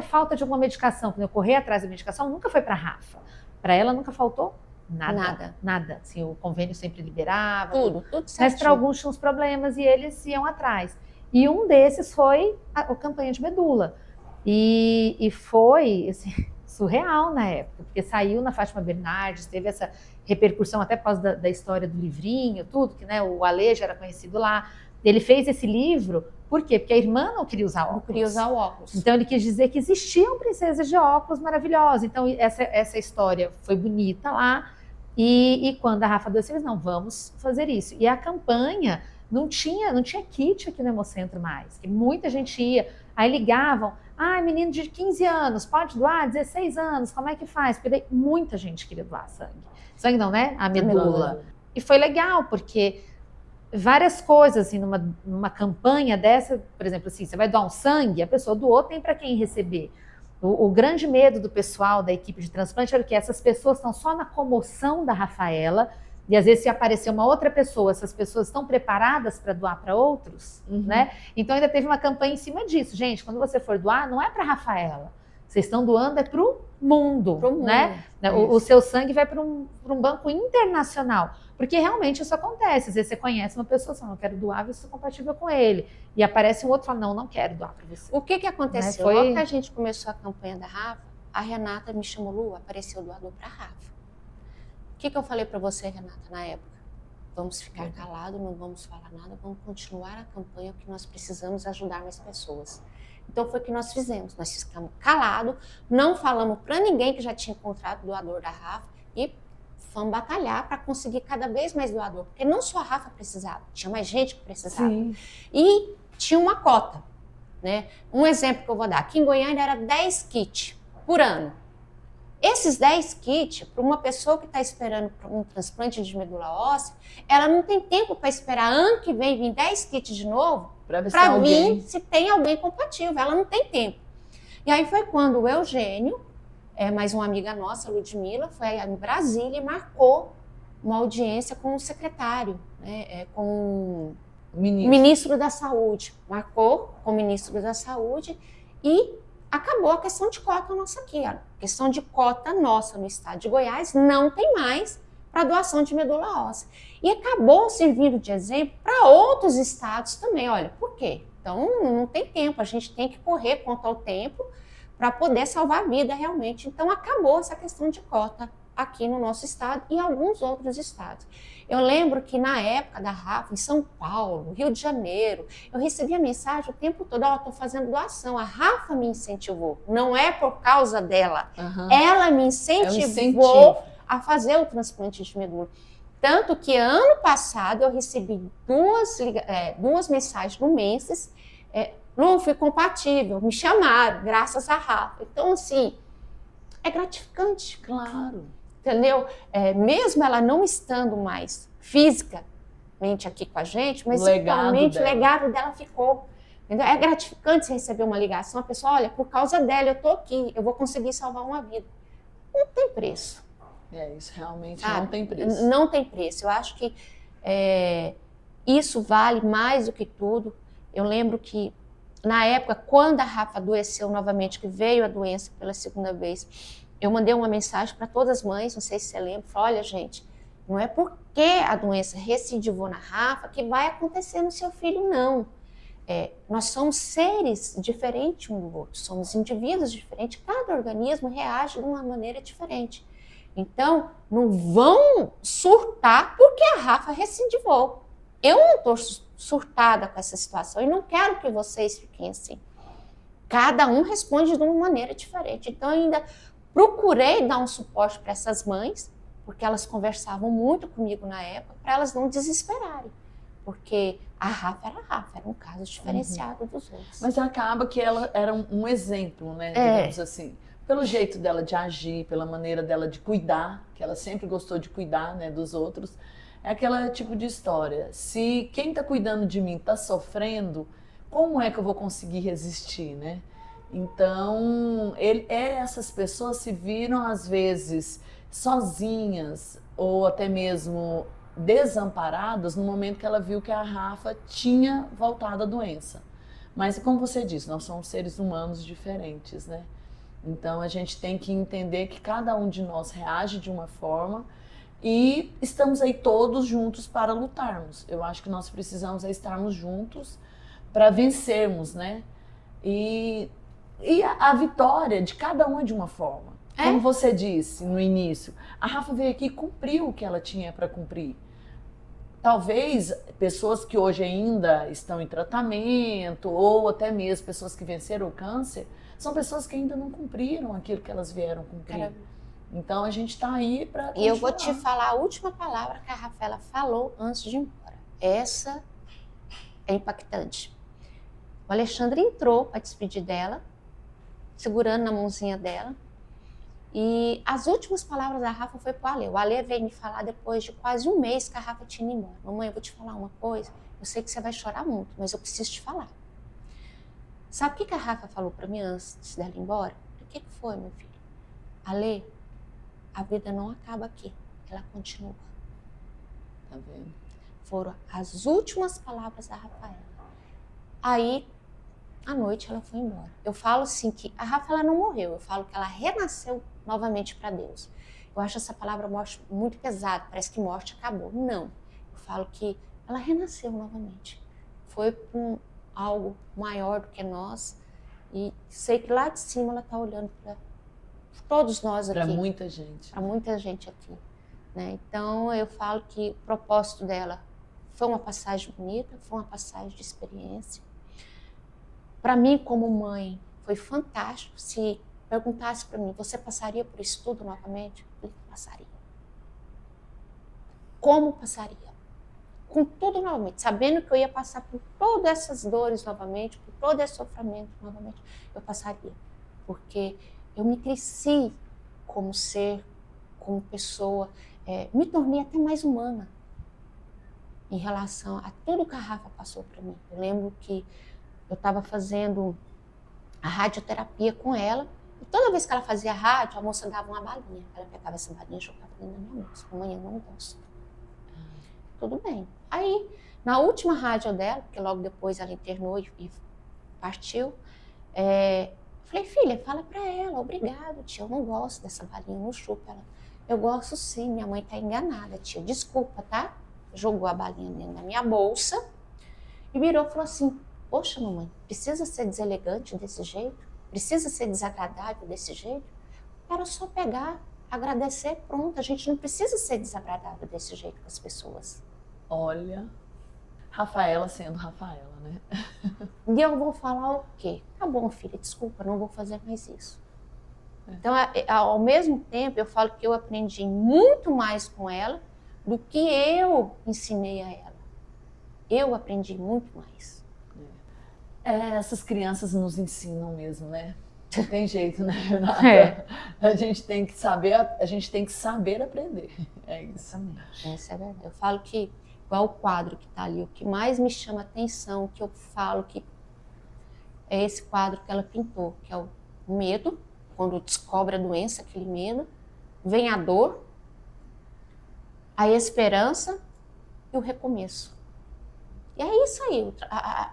falta de alguma medicação. Quando eu corri atrás da medicação, nunca foi para a Rafa. Para ela nunca faltou nada. Assim, o convênio sempre liberava. Tudo certinho. Mas para alguns tinham os problemas e eles iam atrás. E um desses foi a campanha de medula. E foi assim, surreal na época, porque saiu na Fátima Bernardes, teve essa repercussão até por causa da história do livrinho, tudo, que né, o Ale já era conhecido lá. Ele fez esse livro, por quê? Porque a irmã não queria usar óculos. Não queria usar o óculos. Então ele quis dizer que existiam princesas de óculos maravilhosas. Então essa história foi bonita lá. E quando a Rafa disse, eles não, vamos fazer isso. E a campanha não tinha kit aqui no Hemocentro mais, que muita gente ia. Aí ligavam, menino de 15 anos, pode doar? 16 anos, como é que faz? Porque daí muita gente queria doar sangue. Sangue não, né? A medula. E foi legal, porque várias coisas, assim, numa campanha dessa, por exemplo, assim, você vai doar um sangue, a pessoa doou, tem para quem receber. O grande medo do pessoal da equipe de transplante era que essas pessoas estão só na comoção da Rafaela, e às vezes se aparecer uma outra pessoa, essas pessoas estão preparadas para doar para outros, né? Então ainda teve uma campanha em cima disso. Gente, quando você for doar, não é para Rafaela. Vocês estão doando é para o mundo, né? O seu sangue vai para um banco internacional. Porque realmente isso acontece. Às vezes você conhece uma pessoa, você não quero doar, você é compatível com ele. E aparece um outro e fala, não quero doar para você. O que aconteceu? Logo que a gente começou a campanha da Rafa, a Renata me chamou, Lu, apareceu o doador para a Rafa. O que eu falei para você, Renata, na época? Vamos ficar calados, não vamos falar nada, vamos continuar a campanha, porque nós precisamos ajudar mais pessoas. Então foi o que nós fizemos, nós ficamos calados, não falamos para ninguém que já tinha encontrado o doador da Rafa e fomos batalhar para conseguir cada vez mais doador, porque não só a Rafa precisava, tinha mais gente que precisava. Sim. E tinha uma cota, né? Um exemplo que eu vou dar, aqui em Goiânia era 10 kits por ano. Esses 10 kits, para uma pessoa que está esperando um transplante de medula óssea, ela não tem tempo para esperar ano que vem vir 10 kits de novo para vir se tem alguém compatível. Ela não tem tempo. E aí foi quando o Eugênio, mais uma amiga nossa, Ludmila, foi em Brasília e marcou uma audiência com o secretário, né, com o ministro da Saúde. Marcou com o ministro da Saúde e acabou a questão de cota nossa aqui. A questão de cota nossa no estado de Goiás não tem mais para doação de medula óssea. E acabou servindo de exemplo para outros estados também. Olha, por quê? Então, não tem tempo, a gente tem que correr contra o tempo para poder salvar a vida realmente. Então, acabou essa questão de cota aqui no nosso estado e em alguns outros estados. Eu lembro que na época da Rafa, em São Paulo, Rio de Janeiro, eu recebia mensagem o tempo todo, estou fazendo doação, a Rafa me incentivou, não é por causa dela, ela me incentivou a fazer o transplante de medula. Tanto que ano passado eu recebi duas mensagens no Menses, não fui compatível, me chamaram, graças a Rafa. Então, assim, é gratificante. Claro. Entendeu? Mesmo ela não estando mais fisicamente aqui com a gente, mas principalmente o legado dela ficou. Entendeu? É gratificante você receber uma ligação, a pessoa, olha, por causa dela eu estou aqui, eu vou conseguir salvar uma vida. Não tem preço. Isso realmente não tem preço. Não tem preço. Eu acho que isso vale mais do que tudo. Eu lembro que, na época, quando a Rafa adoeceu novamente, que veio a doença pela segunda vez, eu mandei uma mensagem para todas as mães, não sei se você lembra, falei, olha, gente, não é porque a doença recidivou na Rafa que vai acontecer no seu filho, não. Nós somos seres diferentes um do outro, somos indivíduos diferentes, cada organismo reage de uma maneira diferente. Então, não vão surtar porque a Rafa recidivou. Eu não estou surtada com essa situação e não quero que vocês fiquem assim. Cada um responde de uma maneira diferente. Então, ainda procurei dar um suporte para essas mães, porque elas conversavam muito comigo na época, para elas não desesperarem. porque a Rafa era um caso diferenciado dos outros. Mas acaba que ela era um exemplo, né? Digamos assim. Pelo jeito dela de agir, pela maneira dela de cuidar, que ela sempre gostou de cuidar, né, dos outros. É aquele tipo de história. Se quem está cuidando de mim está sofrendo, como é que eu vou conseguir resistir, né? Então, essas pessoas se viram, às vezes, sozinhas ou até mesmo desamparadas no momento que ela viu que a Rafa tinha voltado à doença. Mas, como você disse, nós somos seres humanos diferentes, né? Então, a gente tem que entender que cada um de nós reage de uma forma e estamos aí todos juntos para lutarmos. Eu acho que nós precisamos estarmos juntos para vencermos, né? E a vitória de cada um é de uma forma. Como você disse no início, a Rafa veio aqui e cumpriu o que ela tinha para cumprir. Talvez pessoas que hoje ainda estão em tratamento, ou até mesmo pessoas que venceram o câncer, são pessoas que ainda não cumpriram aquilo que elas vieram cumprir. Então a gente está aí para continuar. E eu vou te falar a última palavra que a Rafaela falou antes de ir embora. Essa é impactante. O Alexandre entrou para despedir dela, segurando na mãozinha dela. E as últimas palavras da Rafa foi para o Ale. O Ale veio me falar depois de quase um mês que a Rafa tinha ido embora. Mamãe, eu vou te falar uma coisa. Eu sei que você vai chorar muito, mas eu preciso te falar. Sabe o que a Rafa falou para mim antes dela ir embora? O que foi, meu filho? Ale, a vida não acaba aqui. Ela continua. Tá vendo? Foram as últimas palavras da Rafaela. Aí, à noite, ela foi embora. Eu falo assim que a Rafaela não morreu. Eu falo que ela renasceu novamente para Deus. Eu acho essa palavra morte muito pesada. Parece que morte acabou. Não. Eu falo que ela renasceu novamente. Foi para algo maior do que nós. E sei que lá de cima ela está olhando para todos nós aqui. Para muita gente. Para muita gente aqui. Né? Então, eu falo que o propósito dela foi uma passagem bonita, foi uma passagem de experiência. Para mim, como mãe, foi fantástico. Se perguntasse para mim, você passaria por isso tudo novamente? Eu passaria. Como passaria? Com tudo novamente, sabendo que eu ia passar por todas essas dores novamente, por todo esse sofrimento novamente, eu passaria. Porque eu me cresci como ser, como pessoa, me tornei até mais humana em relação a tudo que a Rafa passou para mim. Eu lembro que eu estava fazendo a radioterapia com ela, e toda vez que ela fazia rádio, a moça dava uma balinha. Ela pegava essa balinha e jogava dentro da minha bolsa. Mamãe, eu não gosto. Tudo bem. Aí, na última rádio dela, porque logo depois ela internou e partiu, falei, filha, fala para ela, obrigado, tia, eu não gosto dessa balinha, não chupa ela. Eu gosto sim, minha mãe tá enganada, tia, desculpa, tá? Jogou a balinha dentro da minha bolsa e virou e falou assim, poxa, mamãe, precisa ser deselegante desse jeito? Precisa ser desagradável desse jeito? Era só pegar, agradecer, pronto. A gente não precisa ser desagradável desse jeito com as pessoas. Olha, Rafaela sendo Rafaela, né? E eu vou falar o quê? Tá bom, filha, desculpa, não vou fazer mais isso. Então, ao mesmo tempo, eu falo que eu aprendi muito mais com ela do que eu ensinei a ela. Eu aprendi muito mais. Essas crianças nos ensinam mesmo, né? Não tem jeito, né, Renata? A gente tem que saber aprender. É isso. Essa é a verdade. Eu falo que, igual o quadro que está ali, o que mais me chama atenção, que eu falo que é esse quadro que ela pintou, que é o medo, quando descobre a doença, aquele medo, vem a dor, a esperança e o recomeço. E é isso aí,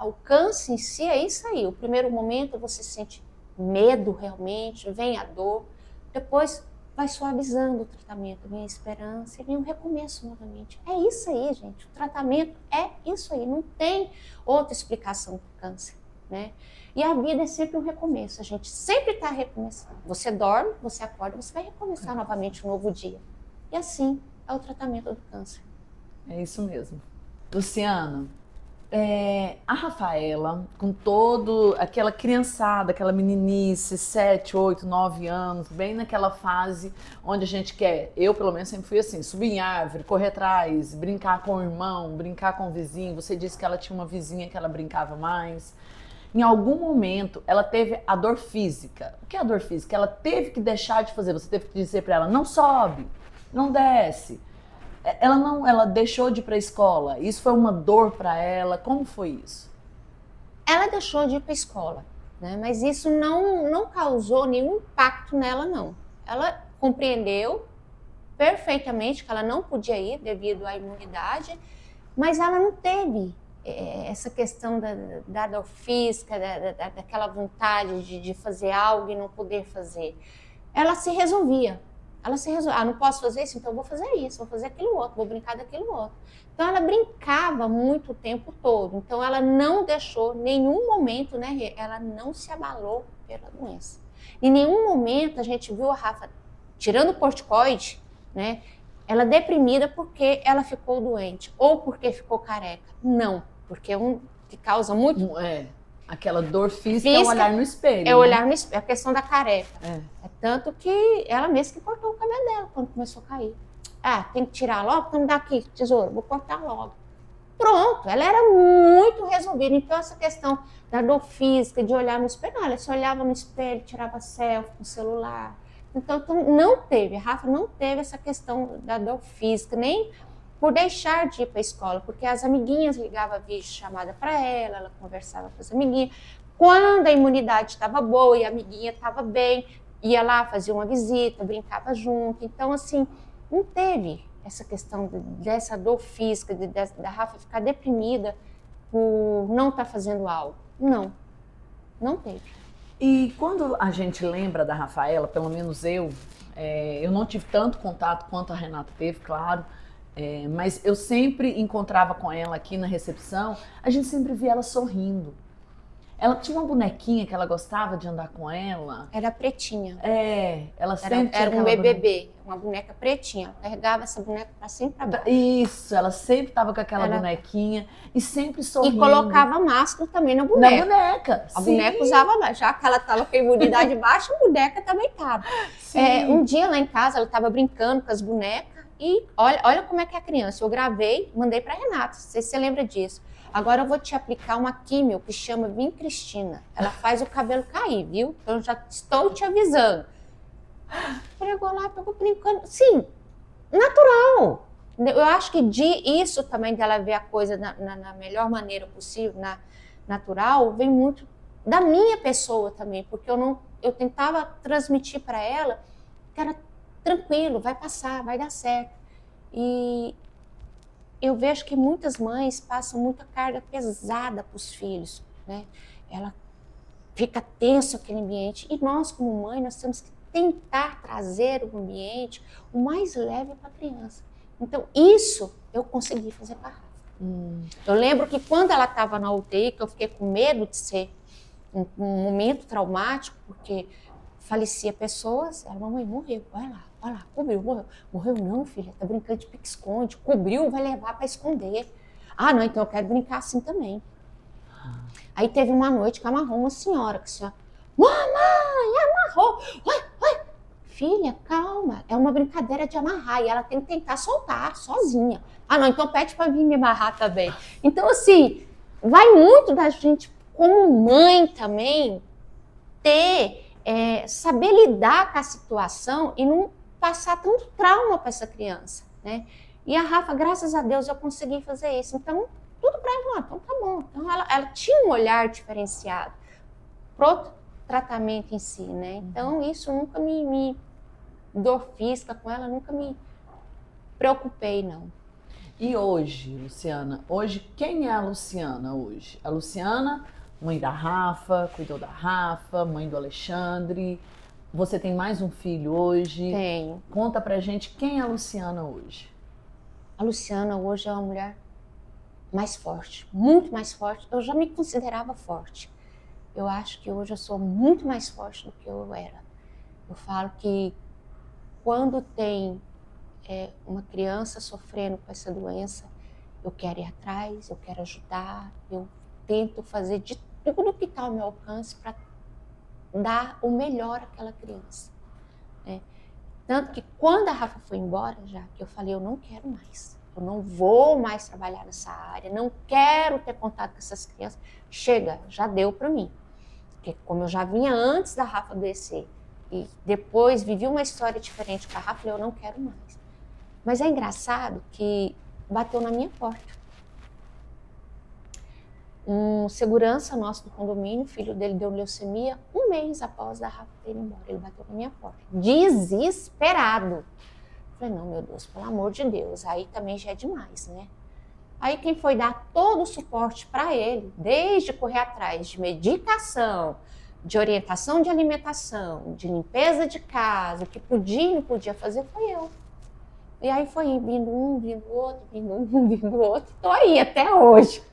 o câncer em si é isso aí. O primeiro momento você sente medo realmente, vem a dor, depois vai suavizando o tratamento, vem a esperança e vem um recomeço novamente. É isso aí, gente, o tratamento é isso aí, não tem outra explicação para o câncer, né? E a vida é sempre um recomeço, a gente sempre está recomeçando. Você dorme, você acorda, você vai recomeçar novamente um novo dia. E assim é o tratamento do câncer. É isso mesmo. Luciana, A Rafaela, com todo aquela criançada, aquela meninice, 7, 8, 9 anos, bem naquela fase onde a gente quer, eu pelo menos sempre fui assim, subir em árvore, correr atrás, brincar com o irmão, brincar com o vizinho. Você disse que ela tinha uma vizinha que ela brincava mais. Em algum momento, ela teve a dor física. O que é a dor física? Ela teve que deixar de fazer, você teve que dizer para ela, não sobe, não desce. Ela deixou de ir para a escola. Isso foi uma dor para ela? Como foi isso? Ela deixou de ir para a escola, né? Mas isso não causou nenhum impacto nela, não. Ela compreendeu perfeitamente que ela não podia ir devido à imunidade, mas ela não teve essa questão da dor física, daquela vontade de fazer algo e não poder fazer. Ela se resolvia. Não posso fazer isso, então eu vou fazer isso, vou fazer aquilo outro, vou brincar daquilo outro. Então ela brincava muito o tempo todo, então ela não deixou nenhum momento, né, ela não se abalou pela doença. Em nenhum momento a gente viu a Rafa tirando o corticoide, né, ela deprimida porque ela ficou doente ou porque ficou careca. Não, porque que causa muito... Aquela dor física é o olhar no espelho. É o olhar no espelho, é a questão da careca. É tanto que ela mesma que cortou o cabelo dela quando começou a cair. Tem que tirar logo? Então me dá aqui, tesoura, vou cortar logo. Pronto, ela era muito resolvida. Então essa questão da dor física, de olhar no espelho, ela só olhava no espelho, tirava selfie com o celular. Então não teve, a Rafa não teve essa questão da dor física, nem por deixar de ir para a escola, porque as amiguinhas ligavam vídeo chamada para ela conversava com as amiguinhas. Quando a imunidade estava boa e a amiguinha estava bem, ia lá, fazia uma visita, brincava junto. Então, assim, não teve essa questão dessa dor física, da Rafa ficar deprimida por não estar fazendo algo. Não teve. E quando a gente lembra da Rafaela, pelo menos eu não tive tanto contato quanto a Renata teve, claro, mas eu sempre encontrava com ela aqui na recepção, a gente sempre via ela sorrindo. Ela tinha uma bonequinha que ela gostava de andar com ela. Era pretinha. Ela sempre tinha era um BBB, uma boneca pretinha. Ela carregava essa boneca pra cima e pra baixo. Isso, ela sempre estava com aquela bonequinha e sempre sorrindo. E colocava máscara também na boneca. Na boneca, A boneca usava, já que ela estava com a imunidade baixa, a boneca também estava. Um dia lá em casa, ela estava brincando com as bonecas e olha como é que é a criança. Eu gravei, mandei pra Renata, não sei se você lembra disso. Agora eu vou te aplicar uma químio que chama Vincristina. Ela faz o cabelo cair, viu? Então eu já estou te avisando. Pegou lá, pegou brincando. Sim, natural. Eu acho que isso também dela ver a coisa na melhor maneira possível, natural, vem muito da minha pessoa também, porque eu tentava transmitir para ela que era tranquilo, vai passar, vai dar certo. E eu vejo que muitas mães passam muita carga pesada para os filhos, né? Ela fica tenso aquele ambiente e nós como mãe, nós temos que tentar trazer o ambiente o mais leve para a criança. Então isso eu consegui fazer para a Rafa. Eu lembro que quando ela estava na UTI, que eu fiquei com medo de ser um momento traumático, porque falecia pessoas, ela, mamãe, morreu, vai lá, cobriu, morreu. Morreu não, filha, tá brincando de pique-esconde, cobriu, vai levar para esconder. Não, então eu quero brincar assim também. Aí teve uma noite que amarrou uma senhora, mamãe, amarrou, oi. Filha, calma, é uma brincadeira de amarrar e ela tem que tentar soltar sozinha. Não, então pede para vir me amarrar também. Então assim, vai muito da gente como mãe também saber lidar com a situação e não passar tanto trauma para essa criança, né? E a Rafa, graças a Deus, eu consegui fazer isso. Então, tudo para ela, então tá bom. Então, ela tinha um olhar diferenciado pro tratamento em si, né? Então, isso nunca dor física com ela, nunca me preocupei, não. E hoje, Luciana, quem é a Luciana hoje? A Luciana, mãe da Rafa, cuidou da Rafa, mãe do Alexandre. Você tem mais um filho hoje? Tenho. Conta pra gente quem é a Luciana hoje. A Luciana hoje é uma mulher mais forte, muito mais forte. Eu já me considerava forte. Eu acho que hoje eu sou muito mais forte do que eu era. Eu falo que quando tem uma criança sofrendo com essa doença, eu quero ir atrás, eu quero ajudar, eu tento fazer de tudo que está ao meu alcance para dar o melhor àquela criança, né? Tanto que quando a Rafa foi embora, já que eu falei, eu não quero mais, eu não vou mais trabalhar nessa área, não quero ter contato com essas crianças, chega, já deu para mim. Porque como eu já vinha antes da Rafa adoecer e depois vivi uma história diferente com a Rafa, eu não quero mais. Mas é engraçado que bateu na minha porta. Um segurança nosso do condomínio, o filho dele deu leucemia 1 mês após a Rafa ter ido embora. Ele bateu na minha porta, desesperado. Falei, não, meu Deus, pelo amor de Deus, aí também já é demais, né? Aí quem foi dar todo o suporte para ele, desde correr atrás de medicação, de orientação de alimentação, de limpeza de casa, o que podia e não podia fazer, foi eu. E aí foi vindo um, vindo outro, vindo um, vindo outro. Tô aí até hoje.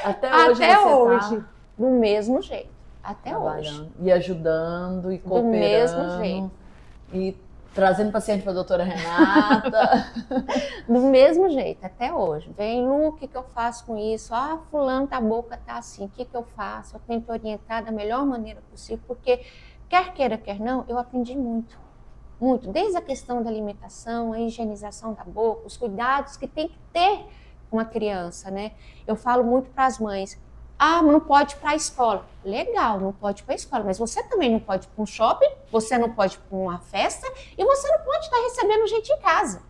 Até hoje Até você hoje. tá Do mesmo jeito. Até hoje. trabalhando e ajudando e Do cooperando. mesmo jeito. E trazendo paciente para a doutora Renata. Do mesmo jeito, até hoje. Vem, Lu, o que eu faço com isso? Ah, fulano, a boca tá assim, o que eu faço? Eu tento orientar da melhor maneira possível, porque quer queira, quer não, eu aprendi muito. Muito. Desde a questão da alimentação, a higienização da boca, os cuidados que tem que ter com uma criança, né? Eu falo muito para as mães, ah, não pode ir para a escola. Legal, não pode ir para a escola, mas você também não pode ir para um shopping, você não pode ir para uma festa e você não pode estar recebendo gente em casa.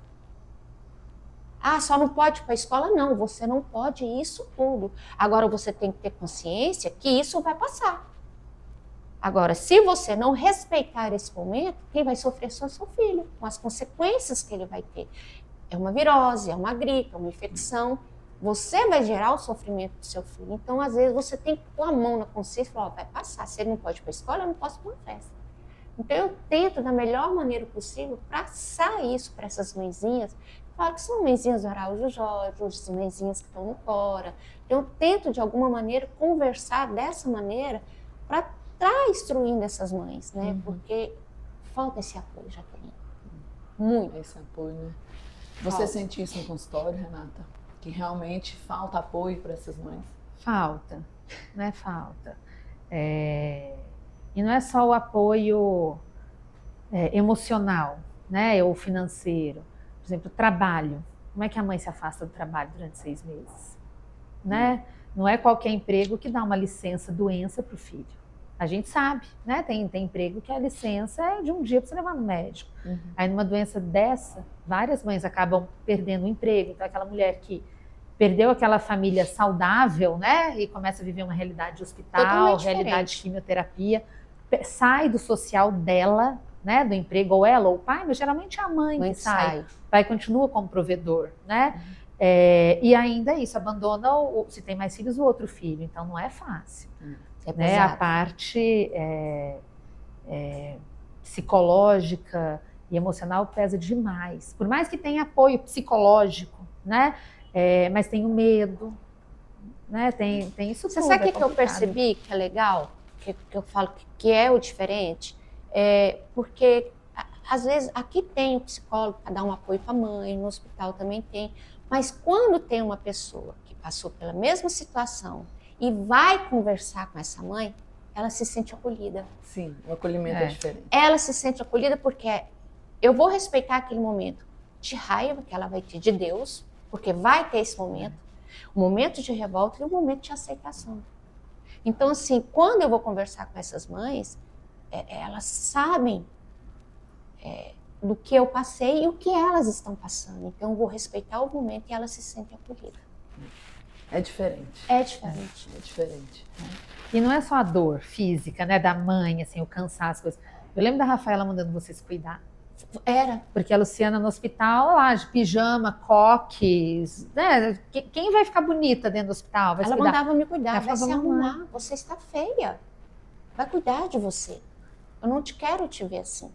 Ah, só não pode ir para a escola? Não, você não pode isso tudo. Agora você tem que ter consciência que isso vai passar. Agora, se você não respeitar esse momento, quem vai sofrer só é seu filho, com as consequências que ele vai ter. É uma virose, é uma gripe, é uma infecção. Você vai gerar o sofrimento do seu filho. Então, às vezes, você tem que pôr a mão na consciência e falar, vai passar. Se ele não pode ir para a escola, eu não posso ir para uma festa. Então, eu tento, da melhor maneira possível, passar isso para essas mãezinhas. Falo que são mãezinhas do Araújo Jorge, são mãezinhas que estão no Cora. Então, eu tento, de alguma maneira, conversar dessa maneira para estar instruindo essas mães, né? Porque falta esse apoio, Jaqueline. Muito. Esse apoio, né? Você sente isso no consultório, Renata? Que realmente falta apoio para essas mães? Falta, né? Falta. E não é só o apoio emocional, né? Ou financeiro. Por exemplo, trabalho. Como é que a mãe se afasta do trabalho durante 6 meses? Né? Não é qualquer emprego que dá uma licença doença para o filho. A gente sabe, né? Tem emprego que a licença é de um dia para você levar no médico. Aí numa doença dessa, várias mães acabam perdendo o emprego. Então aquela mulher que perdeu aquela família saudável, né? E começa a viver uma realidade de hospital, realidade de quimioterapia, sai do social dela, né? Do emprego, ou ela ou o pai, mas geralmente é a mãe que sai. O pai continua como provedor, né? E ainda isso, abandona, se tem mais filhos, o outro filho. Então não é fácil. Né? A parte psicológica e emocional pesa demais. Por mais que tenha apoio psicológico, né? Mas tem o medo, né? Tem isso tudo. Você sabe o que eu percebi que é legal? Que eu falo que é o diferente? Porque às vezes aqui tem o psicólogo para dar um apoio para a mãe, no hospital também tem. Mas quando tem uma pessoa que passou pela mesma situação e vai conversar com essa mãe, ela se sente acolhida. Sim, o acolhimento é diferente. Ela se sente acolhida porque eu vou respeitar aquele momento de raiva que ela vai ter de Deus, porque vai ter esse momento, o momento de revolta e o momento de aceitação. Então, assim, quando eu vou conversar com essas mães, elas sabem do que eu passei e o que elas estão passando. Então, eu vou respeitar o momento e elas se sentem acolhidas. É diferente. É diferente. É diferente. E não é só a dor física, né, da mãe, assim, o cansaço, coisas. Eu lembro da Rafaela mandando vocês cuidar. Era. Porque a Luciana no hospital, lá, de pijama, coques, né? Quem vai ficar bonita dentro do hospital? Vai Ela cuidar? mandava me cuidar, Ela vai se falava, arrumar, você está feia. Vai cuidar de você. Eu não quero te ver assim.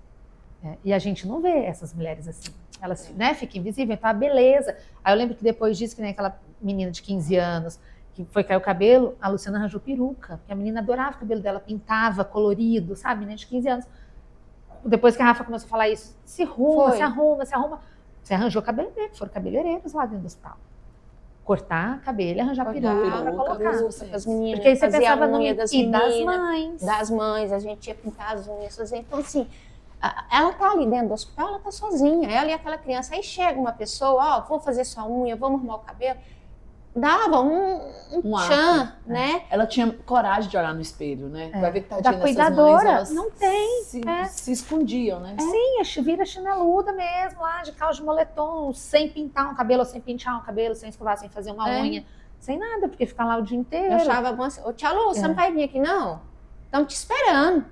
E a gente não vê essas mulheres assim. Elas, né, ficam invisíveis, então a beleza. Aí eu lembro que depois disso, que nem aquela menina de 15 anos, que foi cair o cabelo, a Luciana arranjou peruca, porque a menina adorava o cabelo dela, pintava, colorido, sabe? Menina de 15 anos. Depois que a Rafa começou a falar isso, se arruma, se arruma, se arruma. Você arranjou cabeleireiro, foram cabeleireiros lá dentro do hospital. cortar cabelo, arranjar Cortar, peruca pra peruca, colocar. peruca. As meninas, Porque aí você fazia pensava a no unha das e das meninas, mães. das mães, a gente ia pintar as unhas, fazer. Então, assim, ela tá ali dentro do hospital, ela tá sozinha, ela e aquela criança. Aí chega uma pessoa, ó, vou fazer sua unha, vamos arrumar o cabelo. Dava um tchan, ar, né? Ela tinha coragem de olhar no espelho, né? Vai ver que Da tadinha dessas cuidadora, mães, elas não tem, se escondiam, né? Sim, vira chineluda mesmo, lá de calça de moletom, sem pintar um cabelo, sem pintar um cabelo, sem escovar, sem fazer uma unha, sem nada, porque fica lá o dia inteiro. Eu achava bom assim, ô tia Lu, você não vai vir aqui não? Estamos te esperando.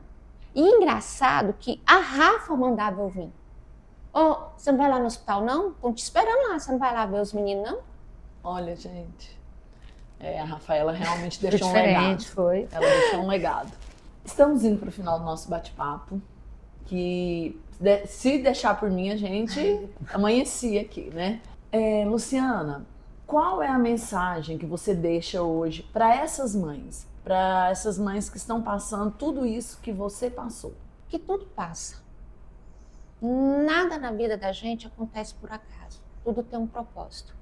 E engraçado que a Rafa mandava eu vir. Ô, você não vai lá no hospital não? Estão te esperando lá, você não vai lá ver os meninos não? Olha, gente, a Rafaela realmente Foi deixou um legado. diferente, foi. Ela deixou um legado. Estamos indo para o final do nosso bate-papo, que se deixar por mim, a gente amanhecia aqui, né? Luciana, qual é a mensagem que você deixa hoje para essas mães que estão passando tudo isso que você passou? Que tudo passa. Nada na vida da gente acontece por acaso. Tudo tem um propósito.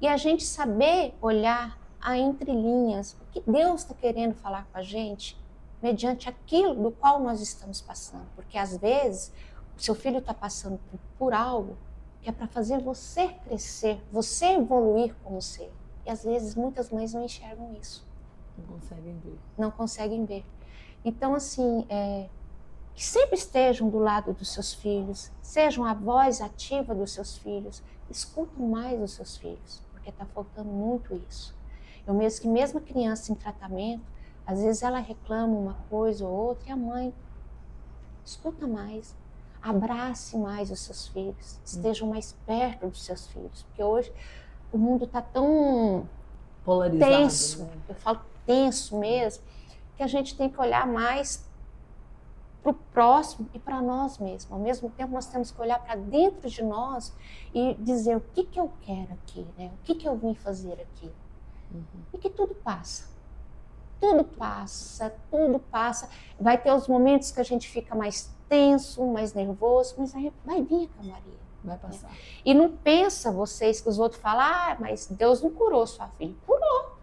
E a gente saber olhar a entrelinhas, o que Deus está querendo falar com a gente, mediante aquilo do qual nós estamos passando. Porque às vezes o seu filho está passando por algo que é para fazer você crescer, você evoluir como ser. E às vezes muitas mães não enxergam isso. Não conseguem ver. Não conseguem ver. Então, assim, que sempre estejam do lado dos seus filhos, sejam a voz ativa dos seus filhos, escutem mais os seus filhos, porque está faltando muito isso. Eu mesmo a criança em tratamento, às vezes ela reclama uma coisa ou outra e a mãe escuta mais, abrace mais os seus filhos, estejam mais perto dos seus filhos, porque hoje o mundo está tão polarizado, tenso, né? eu falo tenso mesmo, que a gente tem que olhar mais para o próximo e para nós mesmos. Ao mesmo tempo, nós temos que olhar para dentro de nós e dizer o que eu quero aqui, né? O que eu vim fazer aqui. E que tudo passa. Tudo passa, tudo passa. Vai ter os momentos que a gente fica mais tenso, mais nervoso, mas aí vai vir a calmaria. Vai passar. E não pensa vocês que os outros falam, mas Deus não curou sua filha. Curou.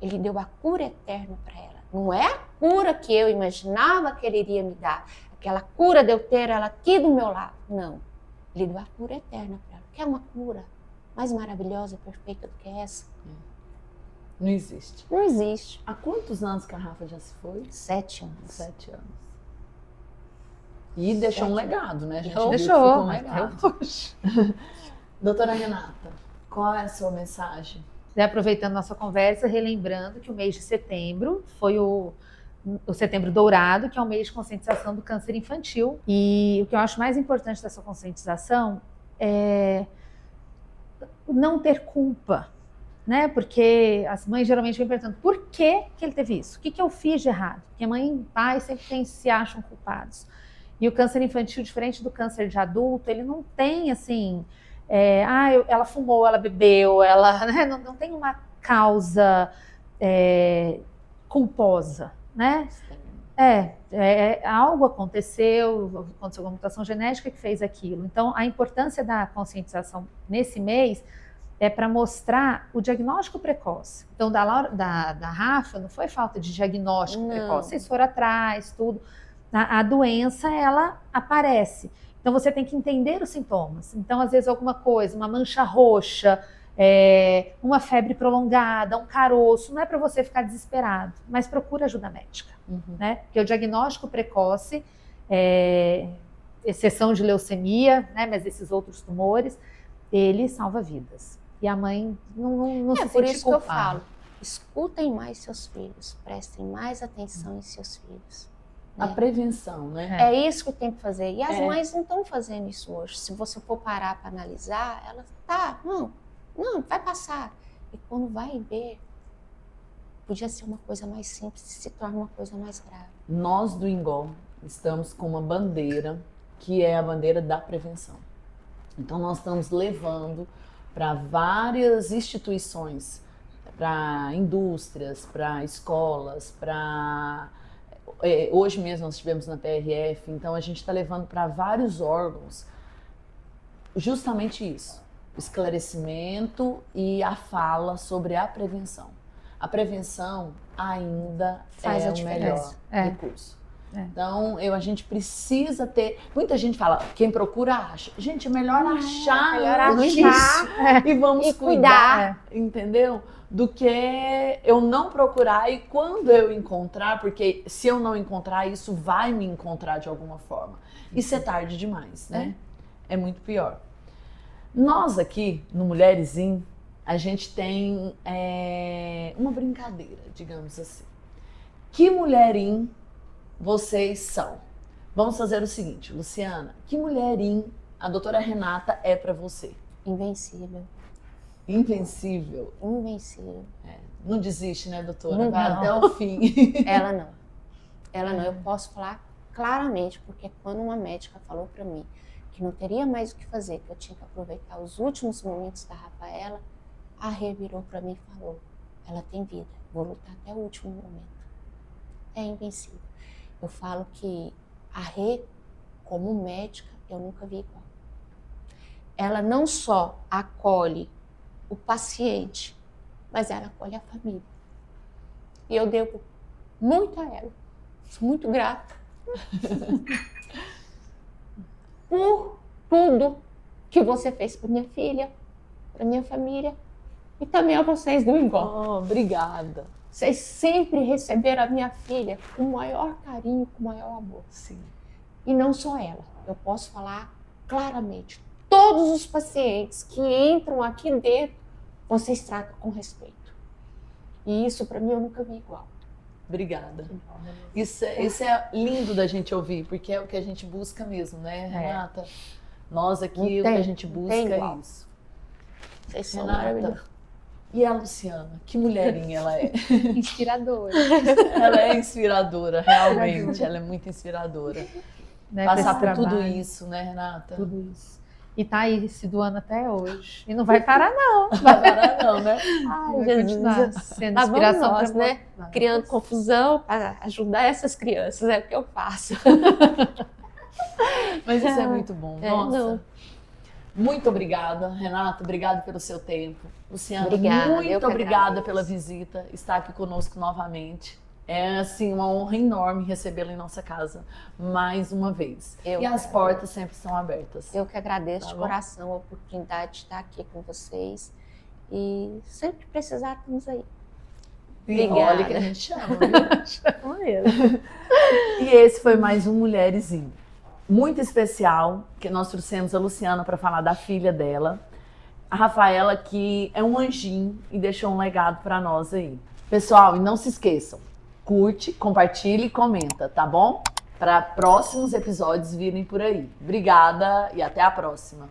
Ele deu a cura eterna para ela. Não é a cura que eu imaginava que ele iria me dar. Aquela cura de eu ter ela aqui do meu lado. Não. Ele deu a cura eterna para ela. Quer uma cura mais maravilhosa, perfeita do que essa? Não existe. Não existe. Há quantos anos que a Rafa já se foi? 7 anos. 7 anos. E deixou um legado, né? A gente viu que Deixou, ficou um mas legado. Doutora Renata, qual é a sua mensagem? Aproveitando nossa conversa, relembrando que o mês de setembro foi o Setembro Dourado, que é o mês de conscientização do câncer infantil. E o que eu acho mais importante dessa conscientização é não ter culpa, né? Porque as mães geralmente vêm perguntando por que ele teve isso? O que eu fiz de errado? Porque mãe e pai sempre se acham culpados. E o câncer infantil, diferente do câncer de adulto, ele não tem assim... ela fumou, ela bebeu, ela né, não tem uma causa culposa, né? Algo aconteceu alguma mutação genética que fez aquilo. Então, a importância da conscientização nesse mês é para mostrar o diagnóstico precoce. Então, da Rafa, não foi falta de diagnóstico precoce, vocês foram atrás, tudo. A doença, ela aparece. Então, você tem que entender os sintomas. Então, às vezes, alguma coisa, uma mancha roxa, uma febre prolongada, um caroço, não é para você ficar desesperado, mas procura ajuda médica. Né? Porque o diagnóstico precoce, exceção de leucemia, né? Mas esses outros tumores, ele salva vidas. E a mãe não se sente culpada. Por isso que eu falo, escutem mais seus filhos, prestem mais atenção em seus filhos. A prevenção, né? É isso que tem que fazer. E as mães não estão fazendo isso hoje. Se você for parar para analisar, elas não, vai passar. E quando vai ver, podia ser uma coisa mais simples, se torna uma coisa mais grave. Nós do INGOL estamos com uma bandeira, que é a bandeira da prevenção. Então nós estamos levando para várias instituições, para indústrias, para escolas, para... Hoje mesmo nós estivemos na PRF, então a gente está levando para vários órgãos justamente isso. o esclarecimento e a fala sobre a prevenção. A prevenção ainda Faz é a o diferença. melhor É. recurso. É. Então, a gente precisa ter... Muita gente fala, quem procura acha. Gente, é melhor achar melhor antes achar e vamos e cuidar, cuidar. entendeu? Do que eu não procurar e quando eu encontrar, porque se eu não encontrar, isso vai me encontrar de alguma forma. Isso é tarde demais, né? É muito pior. Nós aqui, no Mulheresim, a gente tem uma brincadeira, digamos assim. Que mulherim vocês são? Vamos fazer o seguinte, Luciana, que mulherim a doutora Renata é para você? Invencível. Invencível. Invencível. Não desiste, né, doutora? Não. Vai até o fim. Ela não. Ela não. Eu posso falar claramente, porque quando uma médica falou para mim que não teria mais o que fazer, que eu tinha que aproveitar os últimos momentos da Rafaela, a Rê virou para mim e falou, ela tem vida, vou lutar até o último momento. É invencível. Eu falo que a Rê, como médica, eu nunca vi igual. Ela não só acolhe o paciente, mas ela acolhe a família. E eu devo muito a ela. Sou muito grata por tudo que você fez para minha filha, para minha família e também a vocês do Engol. Oh, obrigada. Vocês sempre receberam a minha filha com o maior carinho, com o maior amor. Sim. E não só ela, eu posso falar claramente. Todos os pacientes que entram aqui dentro, vocês tratam com respeito. E isso para mim eu nunca vi igual. Obrigada. Isso é lindo da gente ouvir, porque é o que a gente busca mesmo, né, Renata? Nós aqui, o que a gente busca é isso. Vocês são Renata, maravilhosos. e a Luciana? Que mulherinha ela é? Inspiradora. Ela é inspiradora, realmente. Ela é muito inspiradora. Né, Passar com por esse tudo trabalho, isso, né, Renata? tudo isso. E tá aí se doando até hoje. E não vai parar, não. Agora não, né? Ai, Vai Jesus. continuar sendo Lá vamos inspiração nós, pra né? Criando confusão para ajudar essas crianças, é o que eu faço. Mas isso é muito bom. É, Nossa. não. Muito obrigada, Renata. Obrigada pelo seu tempo. Luciana, Obrigada, eu muito que obrigada agradeço. pela visita, estar aqui conosco novamente. É assim uma honra enorme recebê-la em nossa casa mais uma vez. Eu E as que portas sempre são abertas. Eu que agradeço Tá de bom? coração a oportunidade de estar aqui com vocês. E sempre que precisar, estamos aí. E Obrigada. olha que a gente chama, viu? E esse foi mais um Mulheresim. Muito especial, que nós trouxemos a Luciana para falar da filha dela. A Rafaela, que é um anjinho e deixou um legado para nós aí. Pessoal, e não se esqueçam, curte, compartilhe e comenta, tá bom? Para próximos episódios virem por aí. Obrigada e até a próxima.